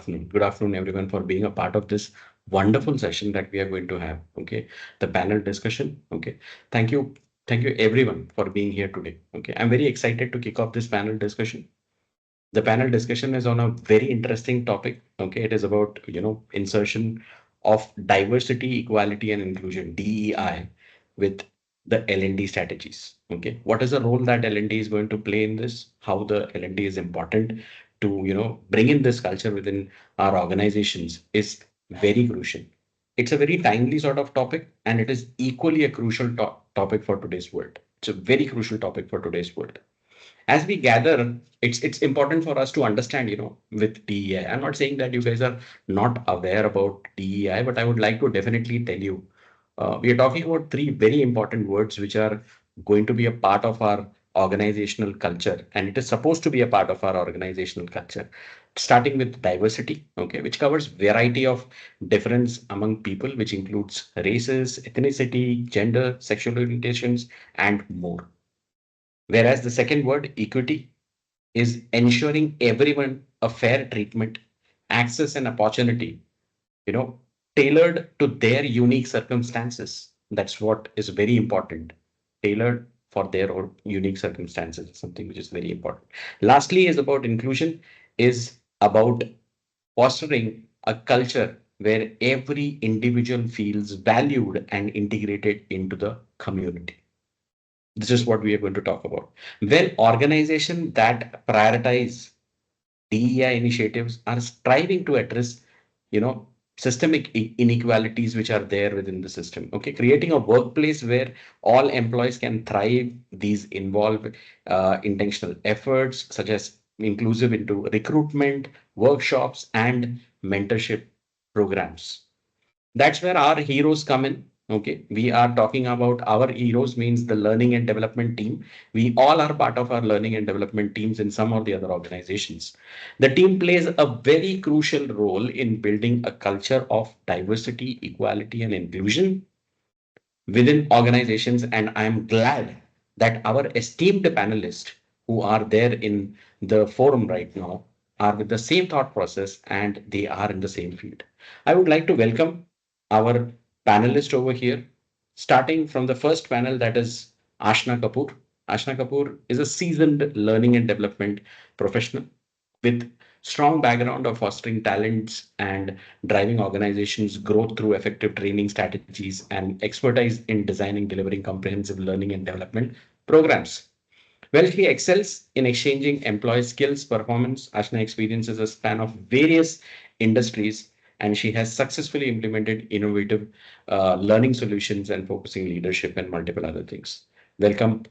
afternoon. Good afternoon, everyone, for being a part of this wonderful session that we are going to have. Okay, the panel discussion. Okay, thank you, thank you, everyone, for being here today. Okay, I'm very excited to kick off this panel discussion. The panel discussion is on a very interesting topic. Okay, it is about insertion of diversity, equality, and inclusion (DEI) with the L&D strategies. Okay, what is the role that L&D is going to play in this? How the L&D is important to bring in this culture within our organizations is very crucial. It's a very timely sort of topic, and it is equally a crucial topic for today's world. It's a very crucial topic for today's world. As we gather, it's important for us to understand, with DEI. I'm not saying that you guys are not aware about DEI, but I would like to definitely tell you, we are talking about three very important words which are going to be a part of our organizational culture, and it is supposed to be a part of our organizational culture. Starting with diversity, okay, which covers variety of difference among people, which includes races, ethnicity, gender, sexual orientations, and more. Whereas the second word, equity, is ensuring everyone a fair treatment, access, and opportunity, you know, tailored to their unique circumstances. That's what is very important. Tailored for their own unique circumstances is something which is very important. Lastly, is about inclusion, is about fostering a culture where every individual feels valued and integrated into the community. This is what we are going to talk about. When organizations that prioritize DEI initiatives are striving to address, you know, systemic inequalities which are there within the system. Okay, creating a workplace where all employees can thrive. These involve intentional efforts such as inclusive into recruitment, workshops, and mentorship programs. That's where our heroes come in. Okay, we are talking about our heroes means the learning and development team. We all are part of our learning and development teams in some or the other organizations. The team plays a very crucial role in building a culture of diversity, equality, and inclusion within organizations. And I'm glad that our esteemed panelists who are there in the forum right now are with the same thought process and they are in the same field. I would like to welcome our panelist over here, starting from the first panel, that is Ashna Kapoor. Ashna Kapoor is a seasoned learning and development professional with strong background of fostering talents and driving organizations growth through effective training strategies and expertise in designing delivering comprehensive learning and development programs. Well, she excels in exchanging employee skills performance. Ashna experiences a span of various industries, and she has successfully implemented innovative learning solutions and focusing leadership and multiple other things. Welcome,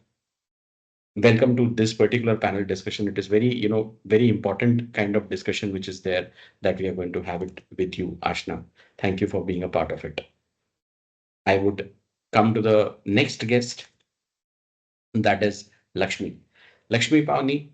welcome to this particular panel discussion. It is very, very important kind of discussion which is there that we are going to have it with you, Ashna. Thank you for being a part of it. I would come to the next guest, that is Lakshmi. Lakshmi Pavni,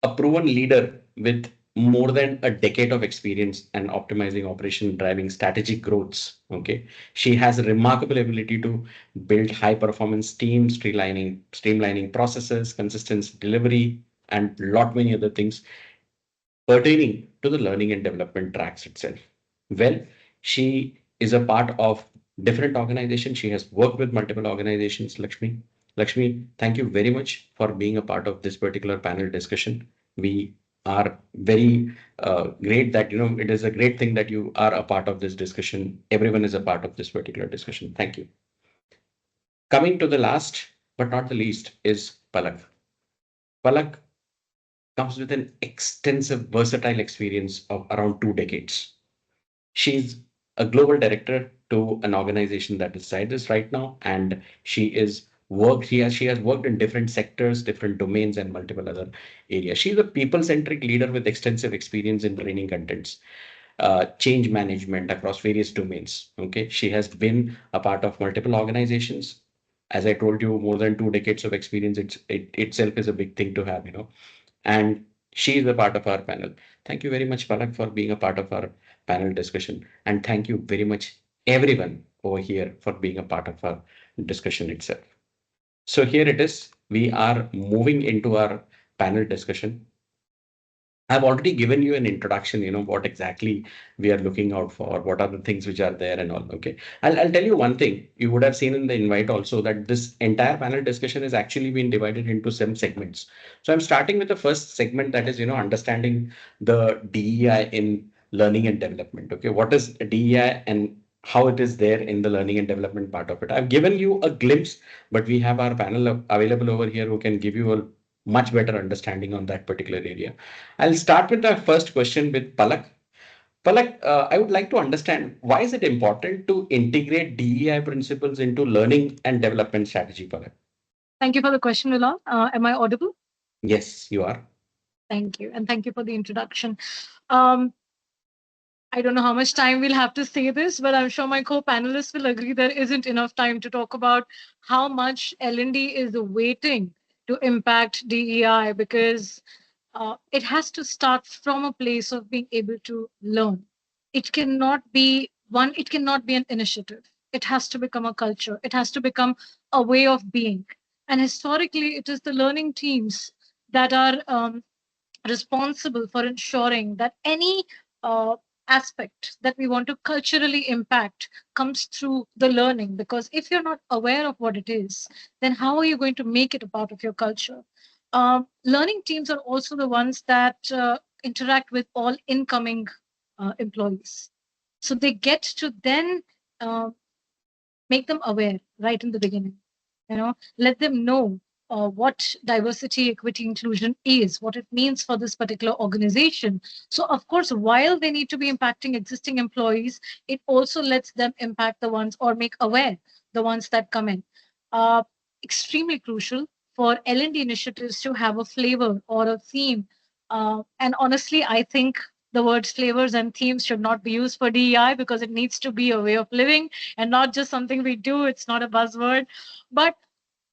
a proven leader with more than a decade of experience and optimizing operation driving strategic growths. Okay, she has a remarkable ability to build high performance teams, streamlining processes, consistent delivery, and lot many other things pertaining to the learning and development tracks itself. Well, she is a part of different organizations. She has worked with multiple organizations, Lakshmi. Lakshmi, thank you very much for being a part of this particular panel discussion. We are very great that, it is a great thing that you are a part of this discussion. Everyone is a part of this particular discussion. Thank you. Coming to the last, but not the least, is Palak. Palak comes with an extensive, versatile experience of around 2 decades. She's a global director to an organization that is Cyrus right now, and she has worked in different sectors, different domains, and multiple other areas. She's a people-centric leader with extensive experience in training contents, change management across various domains. Okay, she has been a part of multiple organizations. As I told you, more than 2 decades of experience, it itself is a big thing to have, and she is a part of our panel. Thank you very much, Palak, for being a part of our panel discussion. And thank you very much, everyone over here, for being a part of our discussion itself. So here it is. We are moving into our panel discussion. I've already given you an introduction, what exactly we are looking out for, what are the things which are there and all. Okay. I'll tell you one thing. You would have seen in the invite also that this entire panel discussion has actually been divided into some segments. So I'm starting with the first segment, that is, understanding the DEI in learning and development. Okay. What is DEI and how it is there in the learning and development part of it? I've given you a glimpse, but we have our panel available over here who can give you a much better understanding on that particular area. I'll start with the first question with Palak. Palak, I would like to understand why is it important to integrate DEI principles into learning and development strategy, Palak? Thank you for the question, Milan. Am I audible? Yes, you are. Thank you. And thank you for the introduction. Um, I don't know how much time we'll have to say this, but I'm sure my co-panelists will agree there isn't enough time to talk about how much L&D is waiting to impact DEI, because it has to start from a place of being able to learn. It cannot be one, it cannot be an initiative. It has to become a culture. It has to become a way of being. And historically, it is the learning teams that are responsible for ensuring that any uh, aspect that we want to culturally impact comes through the learning. Because if you're not aware of what it is, then how are you going to make it a part of your culture? Learning teams are also the ones that interact with all incoming employees. So they get to then uh, make them aware right in the beginning. Let them know what diversity, equity, inclusion is, what it means for this particular organization. So of course, while they need to be impacting existing employees, it also lets them impact the ones, or make aware the ones that come in. uh, Extremely crucial for L&D initiatives to have a flavor or a theme. And honestly, I think the words flavors and themes should not be used for DEI, because it needs to be a way of living and not just something we do. It's not a buzzword. But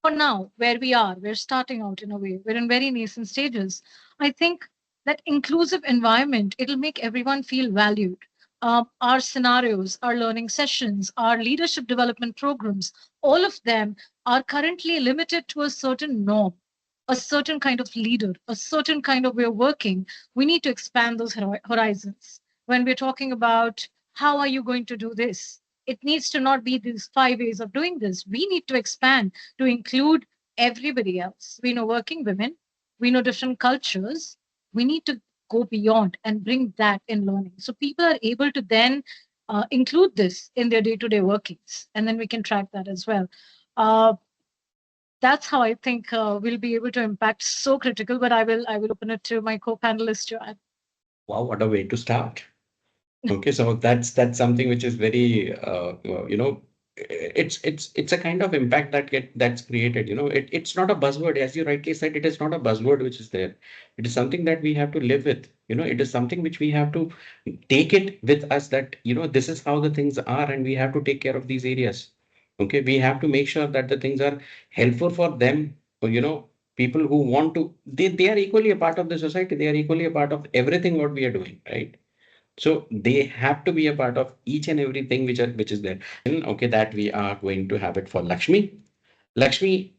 for now, where we are, we're starting out in a way, we're in very nascent stages. I think that inclusive environment, it'll make everyone feel valued. Our scenarios, our learning sessions, our leadership development programs, all of them are currently limited to a certain norm, a certain kind of leader, a certain kind of way of working. We need to expand those horizons. When we're talking about how are you going to do this, it needs to not be these 5 ways of doing this. We need to expand to include everybody else. We know working women, we know different cultures. We need to go beyond and bring that in learning. So people are able to then include this in their day to day workings. And then we can track that as well. Uh, that's how I think we'll be able to impact so critical. But I will open it to my co-panelists to add. Wow, what a way to start. Okay, so that's something which is very it's a kind of impact that's created. It's not a buzzword, as you rightly said. It is not a buzzword which is there. It is something that we have to live with. It is something which we have to take it with us, that this is how the things are, and we have to take care of these areas. Okay, we have to make sure that the things are helpful for them. Or, people who want to, they are equally a part of the society. They are equally a part of everything what we are doing, right? So they have to be a part of each and everything which is there. Okay, that we are going to have it for Lakshmi. Lakshmi,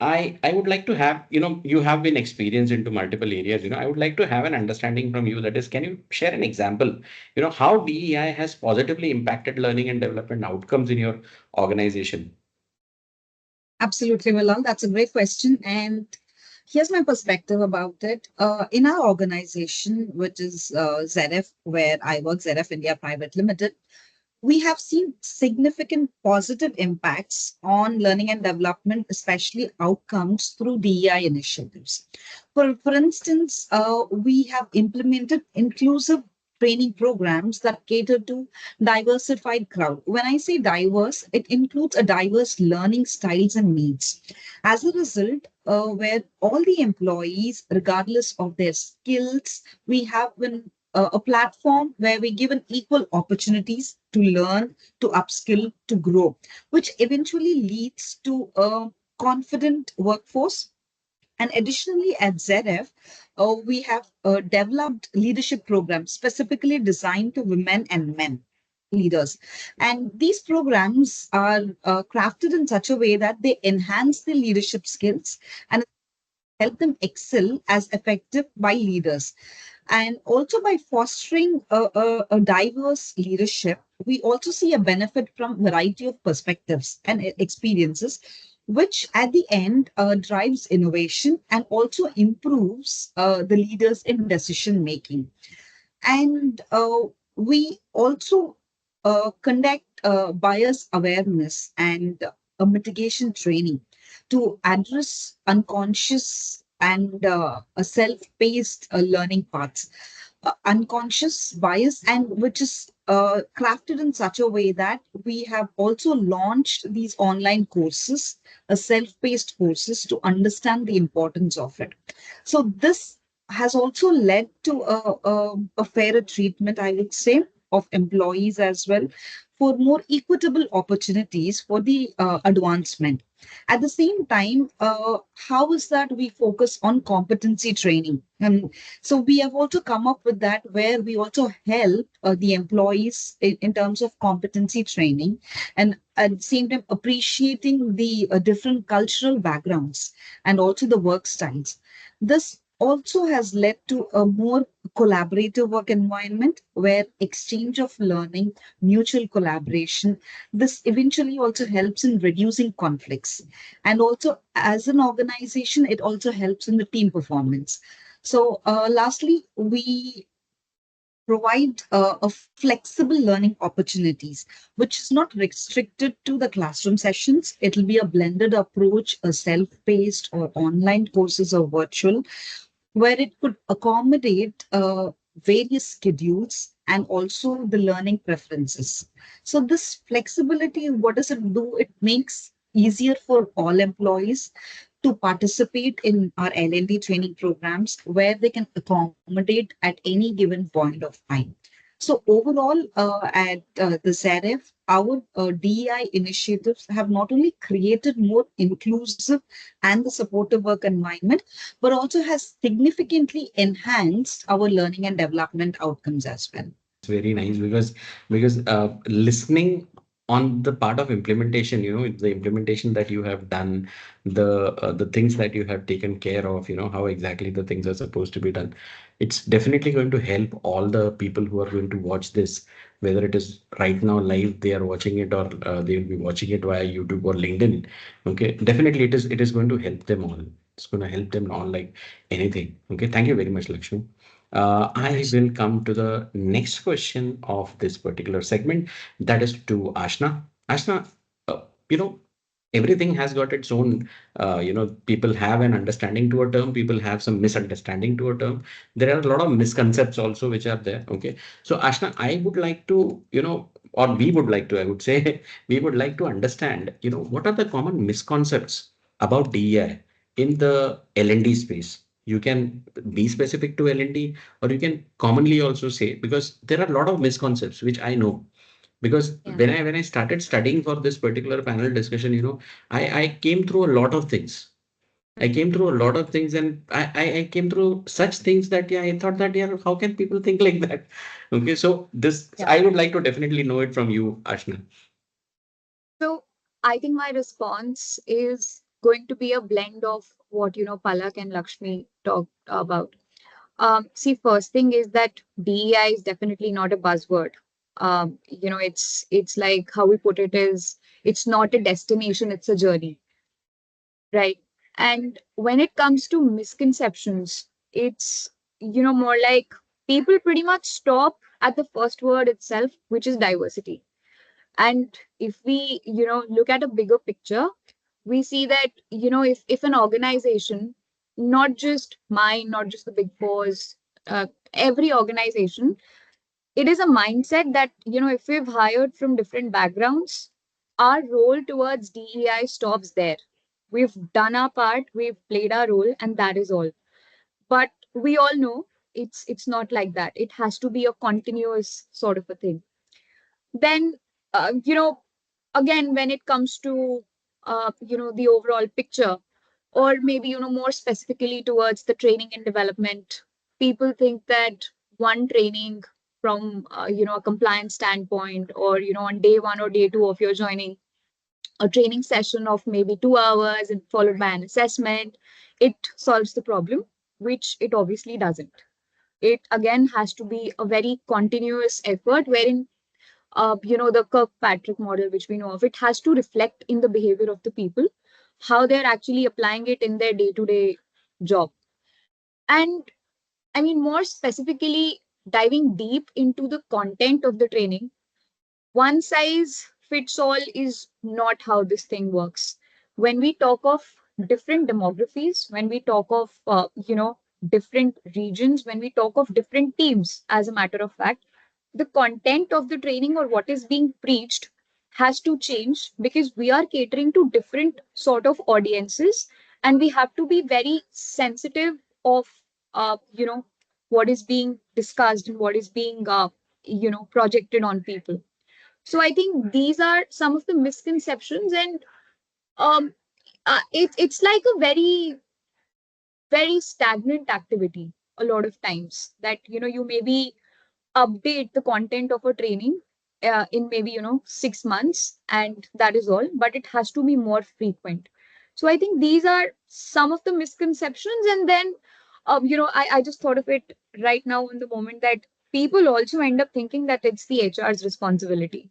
I would like to have, you have been experienced into multiple areas. I would like to have an understanding from you. That is, can you share an example, how DEI has positively impacted learning and development outcomes in your organization? Absolutely, Milan. That's a great question. And here's my perspective about it. In our organization, which is ZF, where I work, ZF India Private Limited, we have seen significant positive impacts on learning and development, especially outcomes through DEI initiatives. For instance, we have implemented inclusive training programs that cater to diversified crowd. When I say diverse, it includes a diverse learning styles and needs. As a result, where all the employees, regardless of their skills, we have been a platform where we given equal opportunities to learn, to upskill, to grow, which eventually leads to a confident workforce. And additionally, at ZF, we have developed leadership programs specifically designed to women and men leaders. And these programs are crafted in such a way that they enhance their leadership skills and help them excel as effective by leaders. And also by fostering a diverse leadership, we also see a benefit from variety of perspectives and experiences, which at the end drives innovation and also improves the leaders in decision making. And we also conduct bias awareness and a mitigation training to address unconscious and a self-paced learning paths, unconscious bias, and which is crafted in such a way that we have also launched these online courses, self-paced courses, to understand the importance of it. So this has also led to a fairer treatment, I would say, of employees as well, for more equitable opportunities for the advancement. At the same time, how is that we focus on competency training? So we have also come up with that, where we also help the employees in terms of competency training, and at the same time appreciating the different cultural backgrounds and also the work styles. This also has led to a more collaborative work environment where exchange of learning, mutual collaboration, this eventually also helps in reducing conflicts. And also, as an organization, it also helps in the team performance. So, lastly, we provide a flexible learning opportunities, which is not restricted to the classroom sessions. It'll be a blended approach, a self-paced or online courses or virtual, where it could accommodate various schedules and also the learning preferences. So this flexibility, what does it do? It makes easier for all employees to participate in our L&D training programs, where they can accommodate at any given point of time. So overall, at the ZRF, our DEI initiatives have not only created more inclusive and the supportive work environment, but also has significantly enhanced our learning and development outcomes as well. Very nice, because listening on the part of implementation, the implementation that you have done, the things that you have taken care of, how exactly the things are supposed to be done. It's definitely going to help all the people who are going to watch this, whether it is right now live, they are watching it, or they will be watching it via YouTube or LinkedIn. Okay, definitely it is going to help them all. It's going to help them all like anything. Okay, thank you very much, Lakshmi. I Yes. will come to the next question of this particular segment, that is to Ashna. Ashna, uh, you know, everything has got its own, people have an understanding to a term, people have some misunderstanding to a term. There are a lot of misconceptions also which are there. Okay. So, Ashna, I would like to, or we would like to, I would say, we would like to understand, what are the common misconceptions about DEI in the L&D space? You can be specific to L&D, or you can commonly also say, because there are a lot of misconceptions which I know, because Yeah. when I started studying for this particular panel discussion, I came through a lot of things. I came through a lot of things, and I came through such things that, yeah, I thought that, yeah, how can people think like that? Okay, so this Yeah. I would like to definitely know it from you, Ashna. So I think my response is going to be a blend of what Palak and Lakshmi talked about. See, first thing is that DEI is definitely not a buzzword. It's like how we put it is it's not a destination, it's a journey, right? And when it comes to misconceptions, it's more like people pretty much stop at the first word itself, which is diversity. And if we look at a bigger picture, we see that if an organization, not just mine, not just the big fours, every organization, it is a mindset that if we've hired from different backgrounds, our role towards DEI stops there. We've done our part, we've played our role, and that is all. But we all know it's not like that. It has to be a continuous sort of a thing. Then again, when it comes to the overall picture, or maybe more specifically towards the training and development, people think that one training from a compliance standpoint, or on day one or day two of your joining, a training session of maybe 2 hours and followed by an assessment, it solves the problem, which it obviously doesn't. it again has to be a very continuous effort wherein the Kirkpatrick model, which we know of, it has to reflect in the behavior of the people, how they're actually applying it in their day-to-day job. And I mean, more specifically, diving deep into the content of the training, one size fits all is not how this thing works. When we talk of different demographies, when we talk of, different regions, when we talk of different teams, as a matter of fact, the content of the training or what is being preached has to change because we are catering to different sort of audiences, and we have to be very sensitive of, uh, you know, what is being discussed and what is being, projected on people. So I think these are some of the misconceptions, and um, it's like a very stagnant activity a lot of times that you maybe update the content of a training in maybe 6 months, and that is all. But it has to be more frequent. So I think these are some of the misconceptions, and then I just thought of it right now in the moment that people also end up thinking that it's the HR's responsibility.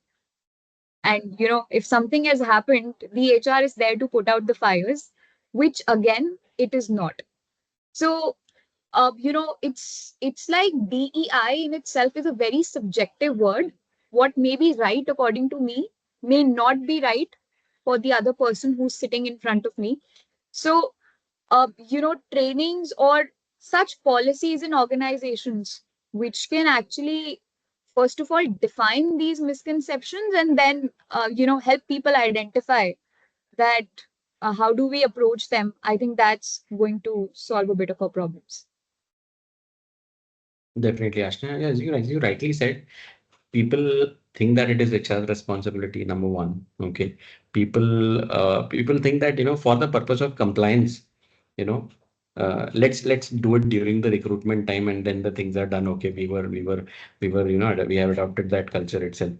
And if something has happened, the HR is there to put out the fires, which again, it is not. So, it's like DEI in itself is a very subjective word. What may be right according to me may not be right for the other person who's sitting in front of me. So, trainings or such policies in organizations which can actually, first of all, define these misconceptions and then, help people identify that how do we approach them. I think that's going to solve a bit of our problems. Definitely, Ashna. Yeah, as you rightly said, people think that it is HR's responsibility, number one. Okay. People think that, for the purpose of compliance, you know, let's do it during the recruitment time and then the things are done. Okay. We have adopted that culture itself.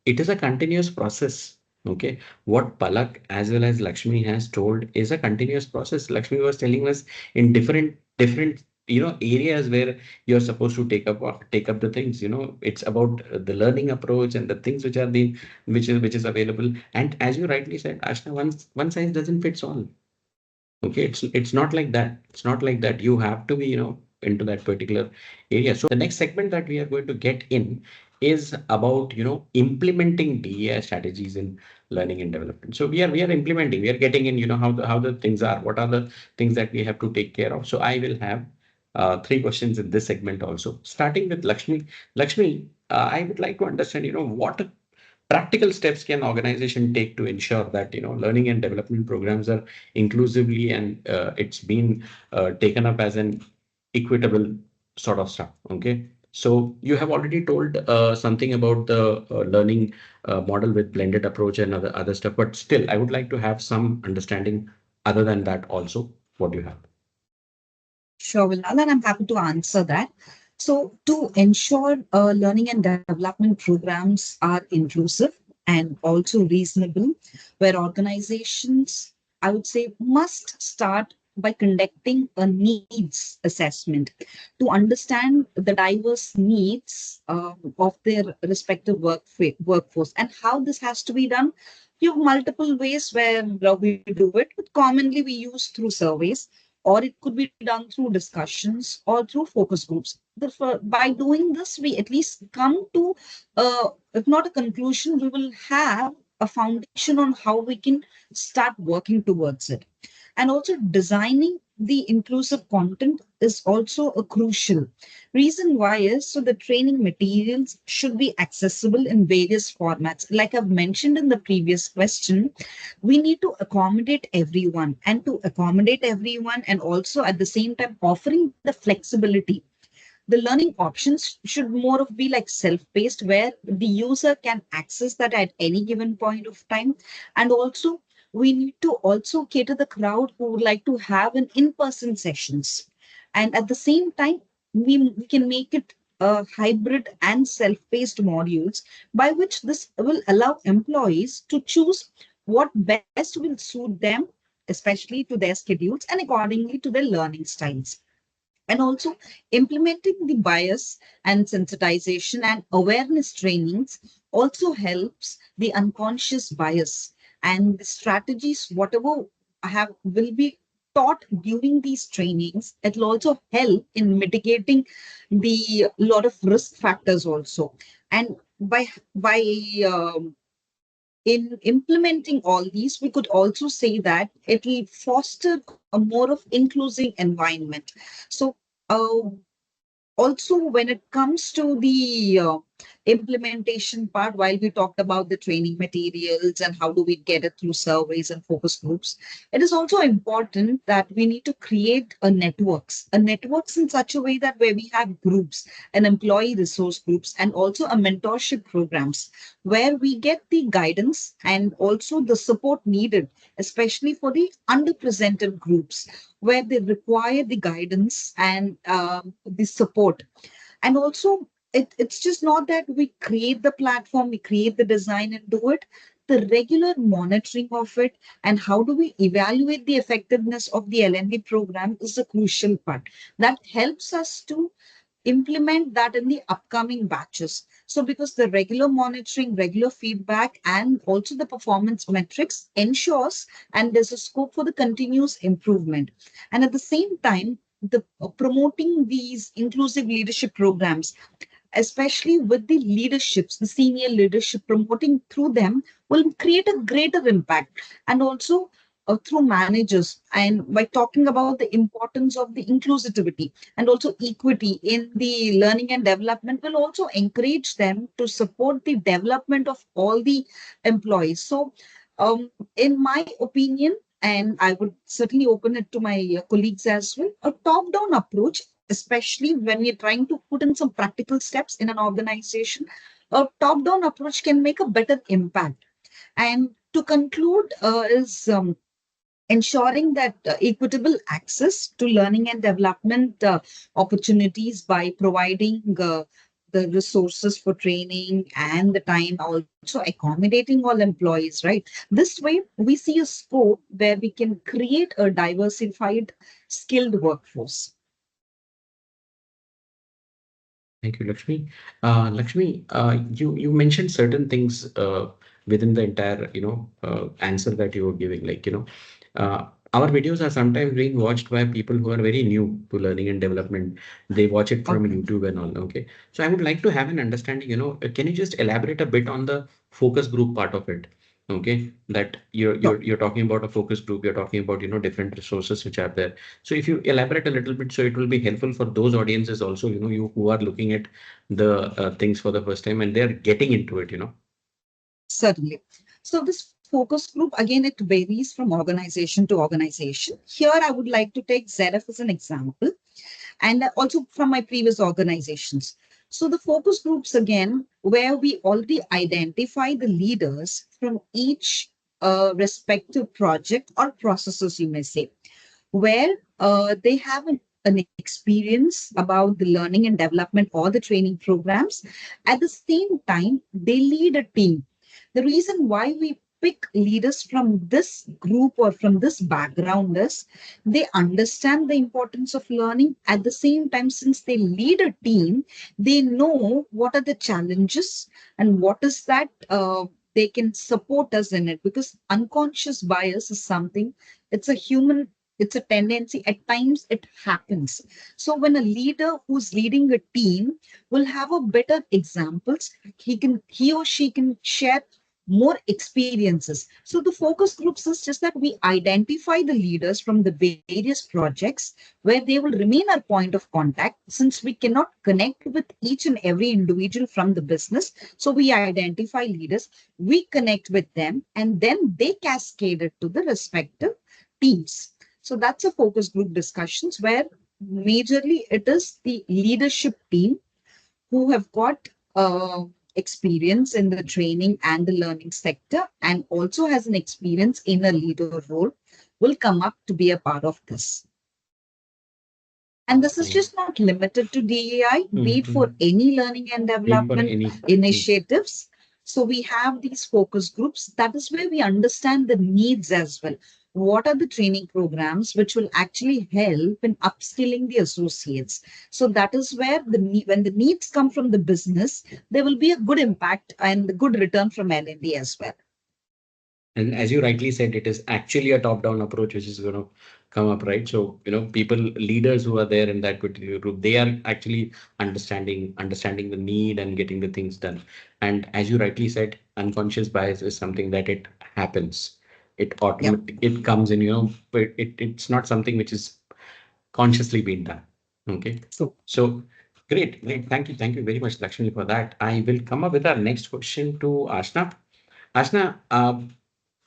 It is a continuous process. Okay. What Palak as well as Lakshmi has told is a continuous process. Lakshmi was telling us in different areas where you're supposed to take up the things. It's about the learning approach and the things which are being which is available. And as you rightly said, Ashna, one size doesn't fits all. Okay, it's not like that. It's not like that. You have to be, into that particular area. So the next segment that we are going to get in is about, implementing DEI strategies in learning and development. So we are implementing, we are getting in, how the things are, what are the things that we have to take care of. So I will have three questions in this segment also, starting with Lakshmi. Lakshmi, I would like to understand, what practical steps can organization take to ensure that learning and development programs are inclusively and it's been taken up as an equitable sort of stuff. Okay, so you have already told something about the learning model with blended approach and other stuff, but still I would like to have some understanding other than that also. What do you have? Sure, Bilal, and I'm happy to answer that. So, to ensure learning and development programs are inclusive and also reasonable, where organizations, I would say, must start by conducting a needs assessment to understand the diverse needs of their respective workforce and how this has to be done. You have multiple ways where we do it, but commonly we use through surveys, or it could be done through discussions or through focus groups. By doing this, we at least come to, if not a conclusion, we will have a foundation on how we can start working towards it. And also, designing the inclusive content is also a crucial reason why is so the training materials should be accessible in various formats. Like I've mentioned in the previous question, we need to accommodate everyone, and to accommodate everyone and also at the same time offering the flexibility, the learning options should more of be like self-paced where the user can access that at any given point of time. And also we need to also cater the crowd who would like to have an in-person sessions, and at the same time we can make it hybrid and self-paced modules by which this will allow employees to choose what best will suit them, especially to their schedules and accordingly to their learning styles. And also implementing the bias and sensitization and awareness trainings also helps the unconscious bias, and the strategies whatever have will be taught during these trainings, it will also help in mitigating the lot of risk factors also. And by in implementing all these, we could also say that it will foster a more of inclusive environment. So uh, also when it comes to the implementation part, while we talked about the training materials and how do we get it through surveys and focus groups, it is also important that we need to create a networks in such a way that where we have groups and employee resource groups and also a mentorship programs where we get the guidance and also the support needed, especially for the underrepresented groups where they require the guidance and the support. And also, it's just not that we create the platform, we create the design and do it. The regular monitoring of it and how do we evaluate the effectiveness of the LND program is a crucial part that helps us to implement that in the upcoming batches. So, because the regular monitoring, regular feedback, and also the performance metrics ensures and there's a scope for the continuous improvement. And at the same time, the promoting these inclusive leadership programs, especially with the leaderships, the senior leadership, promoting through them will create a greater impact. And also through managers, and by talking about the importance of the inclusivity and also equity in the learning and development will also encourage them to support the development of all the employees. So in my opinion, and I would certainly open it to my colleagues as well, a top down approach, especially when we're trying to put in some practical steps in an organization, a top down approach can make a better impact. And to conclude, is ensuring that equitable access to learning and development opportunities by providing the resources for training and the time, also accommodating all employees, right? This way, we see a scope where we can create a diversified, skilled workforce. Thank you, Lakshmi. Lakshmi, you mentioned certain things within the entire answer that you were giving. Like our videos are sometimes being watched by people who are very new to learning and development. They watch it from Okay. YouTube and all. Okay, so I would like to have an understanding. Can you just elaborate a bit on the focus group part of it? Okay, that you're Sure. you're you're talking about a focus group. You're talking about different resources which are there. So if you elaborate a little bit, so it will be helpful for those audiences also, you who are looking at the things for the first time and they're getting into it. Certainly. So this focus group, again, it varies from organization to organization. Here, I would like to take ZF as an example, and also from my previous organizations. So the focus groups, again, where we already identify the leaders from each respective project or processes, you may say, where they have an experience about the learning and development or the training programs. At the same time, they lead a team. The reason why we pick leaders from this group or from this background is they understand the importance of learning. At the same time, since they lead a team, they know what are the challenges and what is that they can support us in it, because unconscious bias is something, it's a human, it's a tendency, at times it happens. So when a leader who's leading a team will have a better examples, he or she can share more experiences. So the focus groups is just that we identify the leaders from the various projects where they will remain our point of contact, since we cannot connect with each and every individual from the business. So we identify leaders, we connect with them, and then they cascade it to the respective teams. So that's a focus group discussions where majorly it is the leadership team who have got experience in the training and the learning sector and also has an experience in a leader role will come up to be a part of this. And this is just not limited to DEI, be it for Mhm. any learning and Need for development any. initiatives. So we have these focus groups. That is where we understand the needs as well. what are the training programs which will actually help in upskilling the associates. So that is where when the needs come from the business, there will be a good impact and a good return from L&D as well. And as you rightly said, it is actually a top-down approach which is going to come up, right? So, people, leaders who are there in that particular group, they are actually understanding the need and getting the things done. And as you rightly said, unconscious bias is something that it happens. Yeah. It comes in, but it's not something which is consciously being done. Okay. So So great, great. Thank you very much, Lakshmi, for that. I will come up with our next question to Ashna. Ashna,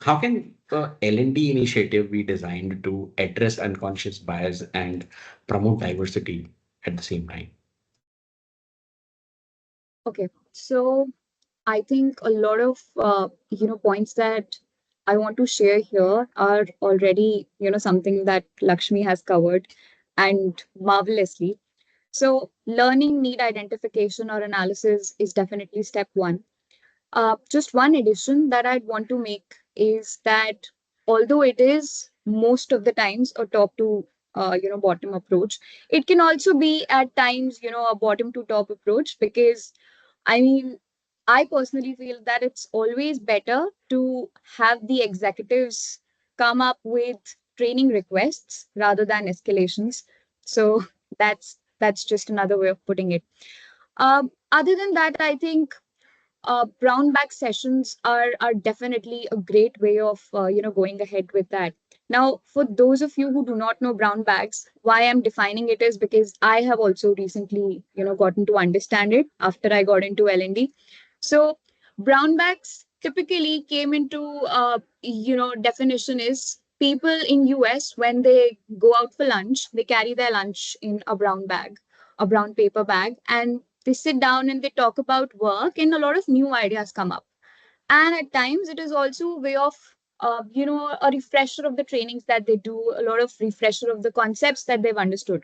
how can the L&D initiative be designed to address unconscious bias and promote diversity at the same time? Okay, so I think a lot of points that I want to share here are already something that Lakshmi has covered and marvelously. So learning need identification or analysis is definitely step one. Just one addition that I'd want to make is that although it is most of the times a top to bottom approach, it can also be at times a bottom to top approach, because I mean, I personally feel that it's always better to have the executives come up with training requests rather than escalations. So that's just another way of putting it. Other than that, I think brown bag sessions are definitely a great way of going ahead with that. Now, for those of you who do not know brown bags, why I'm defining it is because I have also recently gotten to understand it after I got into L&D. So brown bags typically came into definition is people in US, when they go out for lunch, they carry their lunch in a brown bag, a brown paper bag, and they sit down and they talk about work, and a lot of new ideas come up. And at times it is also a way of a refresher of the trainings that they do, a lot of refresher of the concepts that they've understood.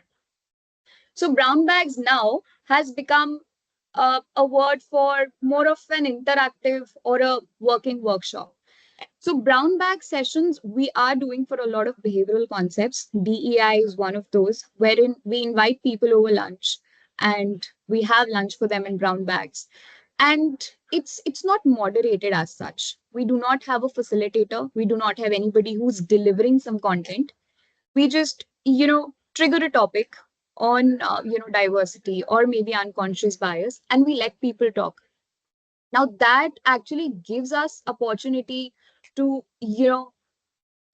So brown bags now has become a word for more of an interactive or a working workshop. So brown bag sessions we are doing for a lot of behavioral concepts. DEI is one of those, wherein we invite people over lunch and we have lunch for them in brown bags. And it's not moderated as such. We do not have a facilitator. We do not have anybody who's delivering some content. We just trigger a topic on diversity or maybe unconscious bias, and we let people talk. Now that actually gives us opportunity to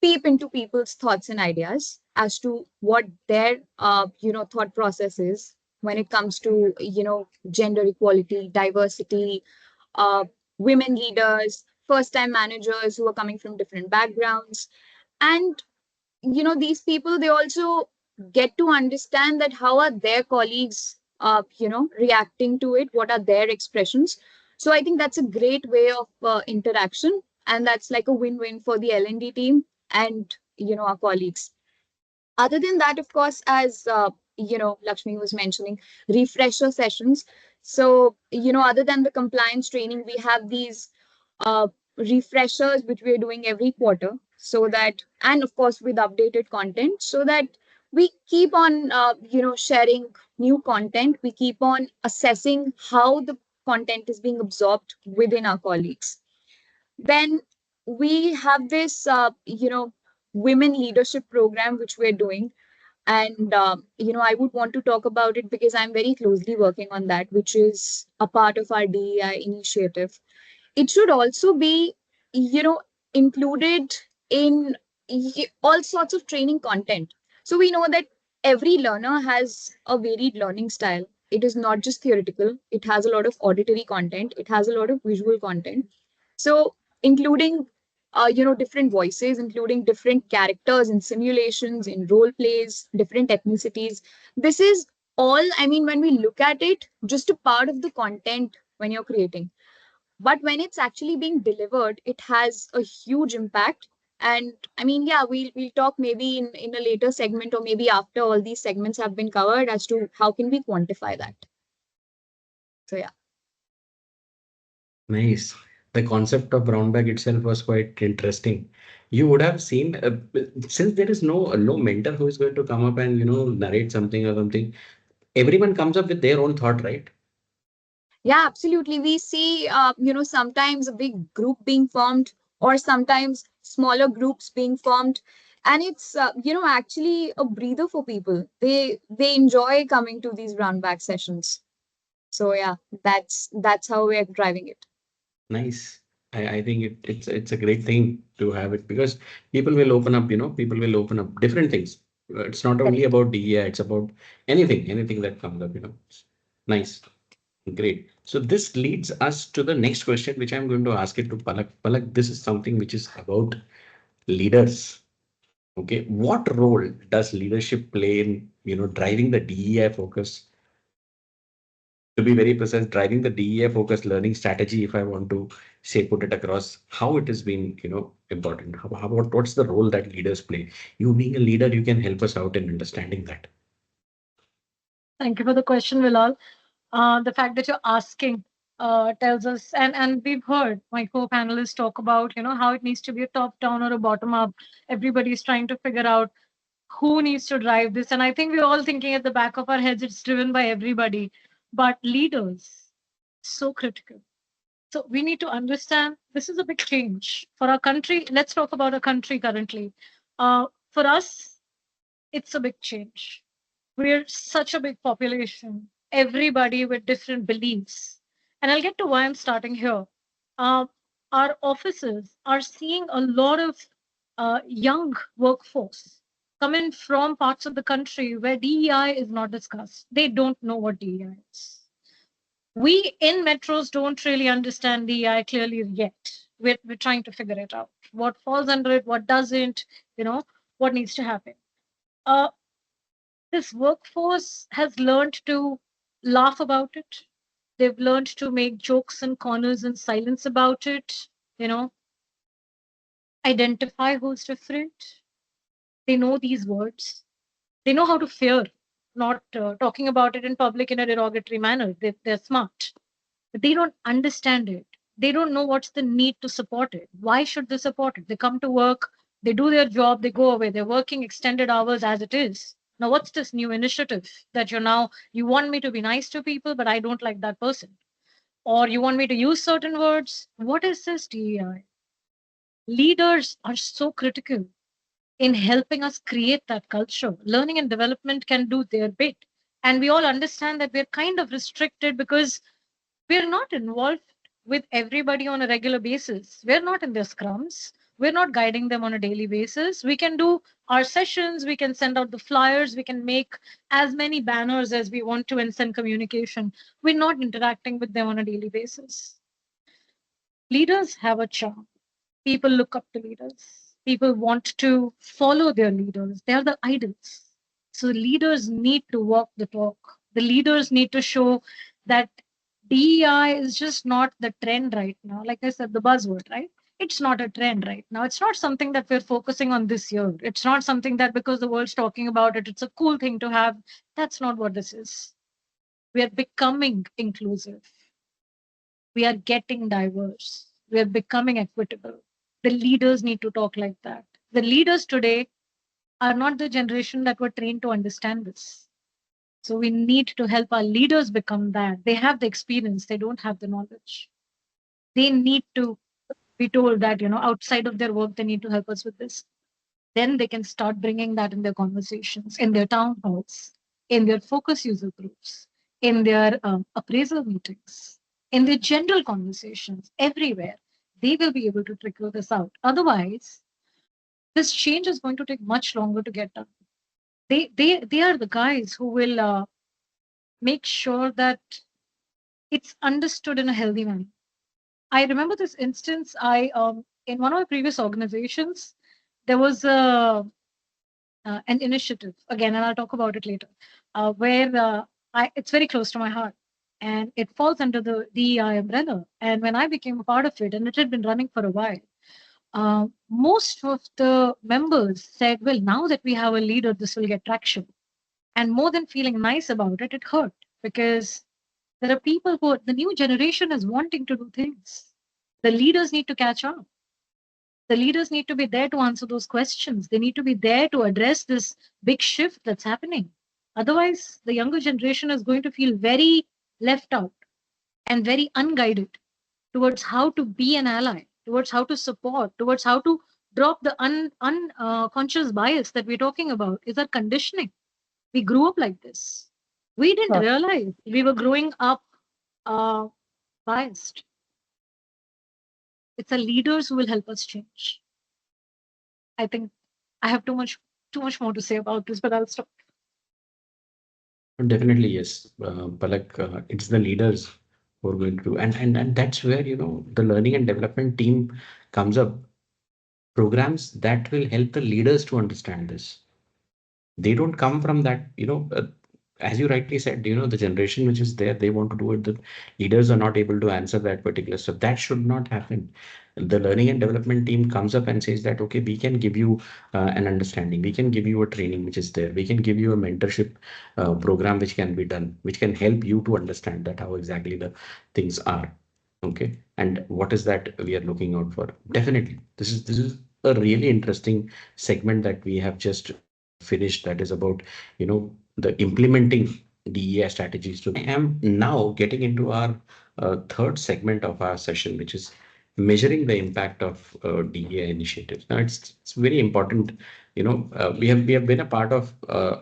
peep into people's thoughts and ideas as to what their thought process is when it comes to gender equality, diversity, uh, women leaders, first time managers who are coming from different backgrounds. And these people, they also get to understand that how are their colleagues reacting to it, what are their expressions. So I think that's a great way of interaction, and that's like a win-win for the L&D team and our colleagues. Other than that, of course, as Lakshmi was mentioning, refresher sessions. So other than the compliance training, we have these uh, refreshers which we are doing every quarter, so that, and of course with updated content, so that we keep on sharing new content, we keep on assessing how the content is being absorbed within our colleagues. Then we have this women leadership program which we're doing. And I would want to talk about it because I'm very closely working on that, which is a part of our DEI initiative. It should also be included in all sorts of training content. So we know that every learner has a varied learning style. It is not just theoretical, it has a lot of auditory content, it has a lot of visual content. So including different voices, including different characters in simulations, in role plays, different ethnicities, this is all, I mean, when we look at it, just a part of the content when you're creating. But when it's actually being delivered, it has a huge impact. And I mean, yeah, we'll talk maybe in a later segment, or maybe after all these segments have been covered, as to how can we quantify that. So yeah. Nice. The concept of brown bag itself was quite interesting. You would have seen, since there is no mentor who is going to come up and narrate something or something, everyone comes up with their own thought, right? Yeah, absolutely. We see, sometimes a big group being formed, or sometimes smaller groups being formed, and it's, actually a breather for people. They enjoy coming to these brown bag sessions. So yeah, that's how we're driving it. Nice. I think it's a great thing to have it because people will open up, people will open up different things. It's not only Correct. about DEI, it's about anything that comes up. Nice. Great. So this leads us to the next question, which I'm going to ask it to Palak. Palak, this is something which is about leaders. Okay. What role does leadership play in, driving the DEI focus? To be very precise, driving the DEI focused learning strategy, if I want to say, put it across, how it has been, important. How about what's the role that leaders play? You being a leader, you can help us out in understanding that. Thank you for the question, Bilal. The fact that you're asking tells us, and we've heard my co-panelists talk about, how it needs to be a top-down or a bottom-up. Everybody's trying to figure out who needs to drive this, and I think we're all thinking at the back of our heads it's driven by everybody, but leaders so critical. So we need to understand this is a big change for our country. Let's talk about our country currently. For us, it's a big change. We're such a big population, everybody with different beliefs. And I'll get to why I'm starting here. Uh, our offices are seeing a lot of young workforce coming from parts of the country where DEI is not discussed. They don't know what DEI is. We in metros don't really understand DEI clearly yet. We're trying to figure it out. What falls under it, what doesn't, what needs to happen. Uh, this workforce has learned to laugh about it. They've learned to make jokes and corners and silence about it, you know, identify who's different. They know these words. They know how to fear, not talking about it in public in a derogatory manner. They're smart, but they don't understand it. They don't know what's the need to support it. Why should they support it? They come to work, they do their job, they go away. They're working extended hours as it is. Now, what's this new initiative that you want me to be nice to people, but I don't like that person? Or you want me to use certain words? What is this DEI? Leaders are so critical in helping us create that culture. Learning and development can do their bit. And we all understand that we're kind of restricted because we're not involved with everybody on a regular basis. We're not in their scrums. We're not guiding them on a daily basis. We can do our sessions, we can send out the flyers, we can make as many banners as we want to and send communication. We're not interacting with them on a daily basis. Leaders have a charm. People look up to leaders. People want to follow their leaders. They are the idols. So leaders need to walk the talk. The leaders need to show that DEI is just not the trend right now. Like I said, the buzzword, right? It's not a trend right now. It's not something that we're focusing on this year. It's not something that because the world's talking about it, it's a cool thing to have. That's not what this is. We are becoming inclusive. We are getting diverse. We are becoming equitable. The leaders need to talk like that. The leaders today are not the generation that were trained to understand this. So we need to help our leaders become that. They have the experience, they don't have the knowledge. They need to be told that, outside of their work, they need to help us with this. Then they can start bringing that in their conversations, in their town halls, in their focus user groups, in their appraisal meetings, in their general conversations, everywhere. They will be able to trickle this out. Otherwise, this change is going to take much longer to get done. They are the guys who will make sure that it's understood in a healthy manner. I remember this instance. I in one of my previous organizations, there was an initiative again, and I'll talk about it later, where it's very close to my heart, and it falls under the DEI umbrella. And when I became a part of it, and it had been running for a while, most of the members said, "Well, now that we have a leader, this will get traction." And more than feeling nice about it, it hurt because there are people the new generation is wanting to do things. The leaders need to catch up. The leaders need to be there to answer those questions. They need to be there to address this big shift that's happening. Otherwise, the younger generation is going to feel very left out and very unguided towards how to be an ally, towards how to support, towards how to drop the unconscious bias that we're talking about. Is that conditioning? We grew up like this. We didn't Sure. realize we were growing up uh, biased. It's the leaders who will help us change. I think I have too much more to say about this, but I'll stop. Definitely, yes. Palak, it's the leaders who are going to, and that's where, the learning and development team comes up. Programs that will help the leaders to understand this. They don't come from that, as you rightly said, the generation which is there, they want to do it. The leaders are not able to answer that particular stuff. That should not happen. The learning and development team comes up and says that, okay, we can give you an understanding. We can give you a training which is there. We can give you a mentorship program which can be done, which can help you to understand that how exactly the things are. Okay. And what is that we are looking out for? Definitely. This is a really interesting segment that we have just finished, that is about, the implementing DEI strategies. So I am now getting into our third segment of our session, which is measuring the impact of DEI initiatives. Now, it's very important. We have been a part of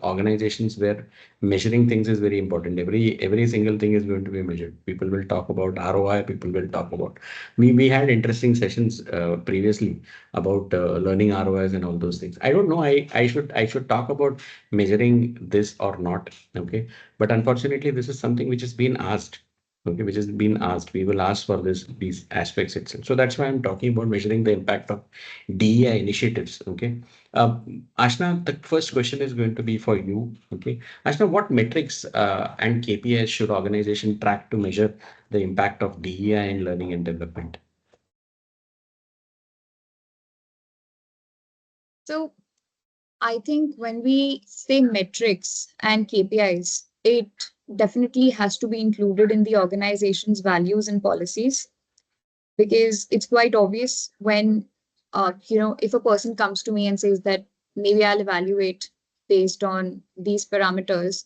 organizations where measuring things is very important. Every single thing is going to be measured. People will talk about ROI. People will talk about. We had interesting sessions previously about learning ROIs and all those things. I don't know. I should talk about measuring this or not. Okay, but unfortunately, this is something which has been asked. Okay, which has been asked. We will ask for these aspects itself. So that's why I'm talking about measuring the impact of DEI initiatives. Okay, uh, Ashna, the first question is going to be for you. Okay, Ashna, what metrics and KPIs should organization track to measure the impact of DEI in learning and development? So I think when we say metrics and KPIs, it definitely has to be included in the organization's values and policies, because it's quite obvious when, if a person comes to me and says that maybe I'll evaluate based on these parameters,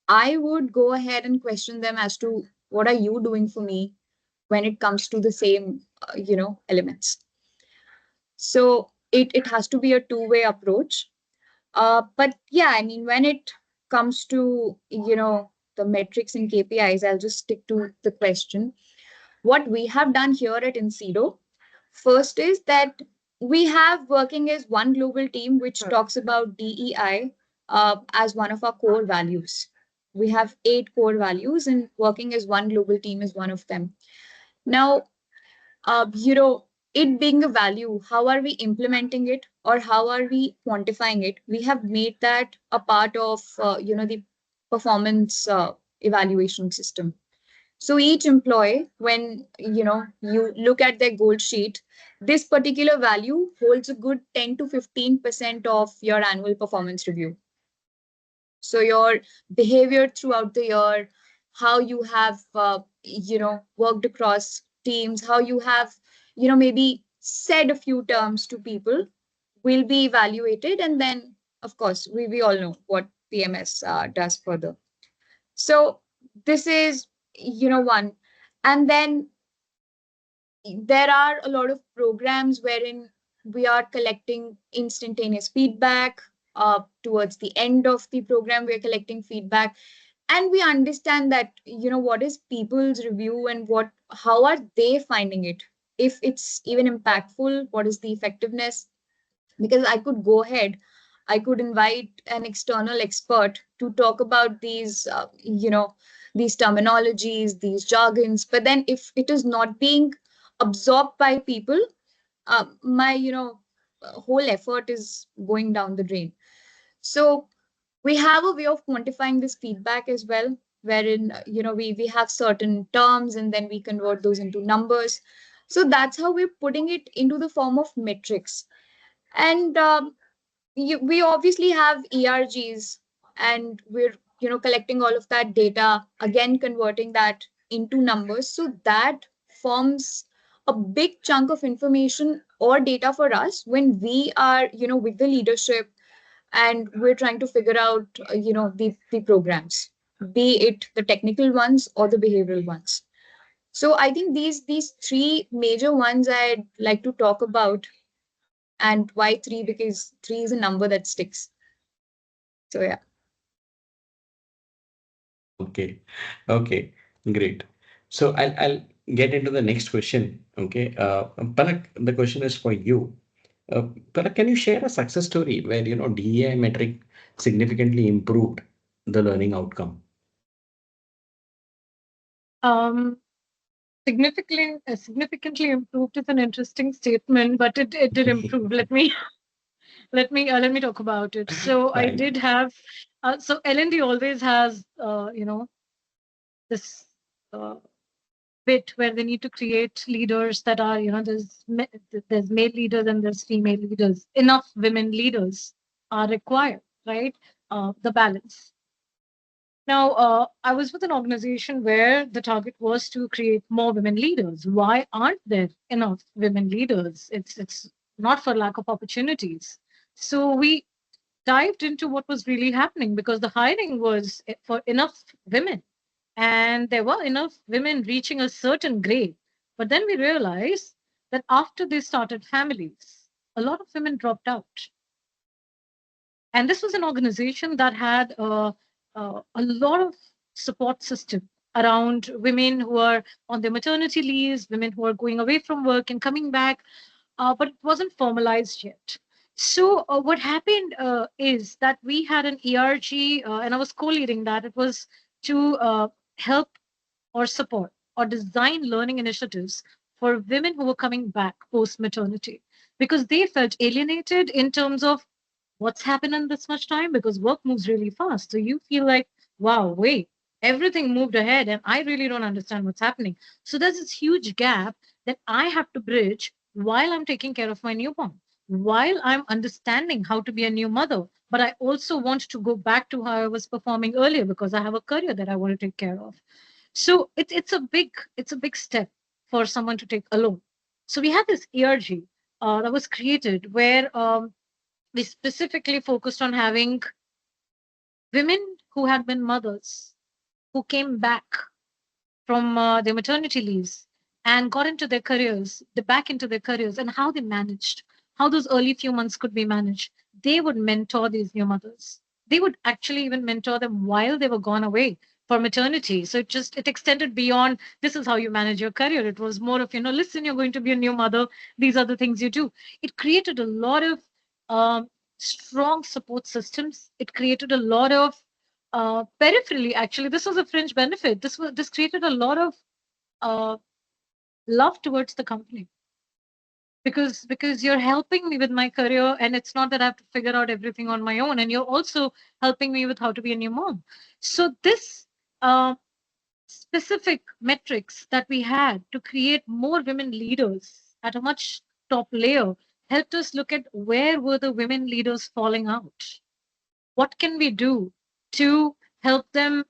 I would go ahead and question them as to what are you doing for me when it comes to the same, elements. So it has to be a two-way approach. But yeah, I mean, when it comes to, the metrics and KPIs, I'll just stick to the question. What we have done here at Incido, first is that we have working as one global team which talks about DEI as one of our core values. We have 8 core values, and working as one global team is one of them. Now, it being a value, how are we implementing it or how are we quantifying it? We have made that a part of, the performance evaluation system. So each employee, when you look at their goal sheet, this particular value holds a good 10 to 15% of your annual performance review. So your behavior throughout the year, how you have worked across teams, how you have maybe said a few terms to people will be evaluated, and then of course we all know what PMS does further. So this is one. And then there are a lot of programs wherein we are collecting instantaneous feedback. Towards the end of the program, we are collecting feedback, and we understand that what is people's review and how are they finding it, if it's even impactful, what is the effectiveness. Because I could go ahead, I could invite an external expert to talk about these terminologies, these jargons, but then if it is not being absorbed by people, my whole effort is going down the drain. So we have a way of quantifying this feedback as well, wherein we have certain terms and then we convert those into numbers. So that's how we're putting it into the form of metrics. And we obviously have ERGs, and we're collecting all of that data, again converting that into numbers, so that forms a big chunk of information or data for us when we are, with the leadership, and we're trying to figure out, the programs, be it the technical ones or the behavioral ones. So I think these three major ones I'd like to talk about. And why three? Because three is a number that sticks. So yeah. Okay. Okay. Great. So I'll get into the next question. Okay. Palak, the question is for you. Palak, can you share a success story where DEI metric significantly improved the learning outcome? Um, significantly improved is an interesting statement, but it did improve. Let me talk about it. So I Fine. did have so L&D always has this uh, bit where they need to create leaders that are, there's male leaders and there's female leaders. Enough women leaders are required, right? The balance. Now, I was with an organization where the target was to create more women leaders. Why aren't there enough women leaders? It's not for lack of opportunities. So we dived into what was really happening because the hiring was for enough women and there were enough women reaching a certain grade. But then we realized that after they started families, a lot of women dropped out. And this was an organization that had a lot of support system around women who are on their maternity leaves, women who are going away from work and coming back, but it wasn't formalized yet. So what happened is that we had an ERG, and I was co-leading that. It was to help or support or design learning initiatives for women who were coming back post maternity because they felt alienated in terms of what's happened in this much time because work moves really fast. So you feel like, wow, wait, everything moved ahead and I really don't understand what's happening. So there's this huge gap that I have to bridge while I'm taking care of my newborn, while I'm understanding how to be a new mother. But I also want to go back to how I was performing earlier because I have a career that I want to take care of. So it's a big step for someone to take alone. So we had this ERG that was created where we specifically focused on having women who had been mothers who came back from their maternity leaves and got into their careers, back into their careers, and how they managed, how those early few months could be managed. They would mentor these new mothers. They would actually even mentor them while they were gone away for maternity. So it extended beyond this is how you manage your career. It was more of, listen, you're going to be a new mother. These are the things you do. It created a lot of um, strong support systems. It created a lot of peripherally, actually, this was a fringe benefit. This created a lot of uh, love towards the company because you're helping me with my career, and it's not that I have to figure out everything on my own, and you're also helping me with how to be a new mom. So this uh, specific metrics that we had to create more women leaders at a much top layer helped us look at where were the women leaders falling out. What can we do to help them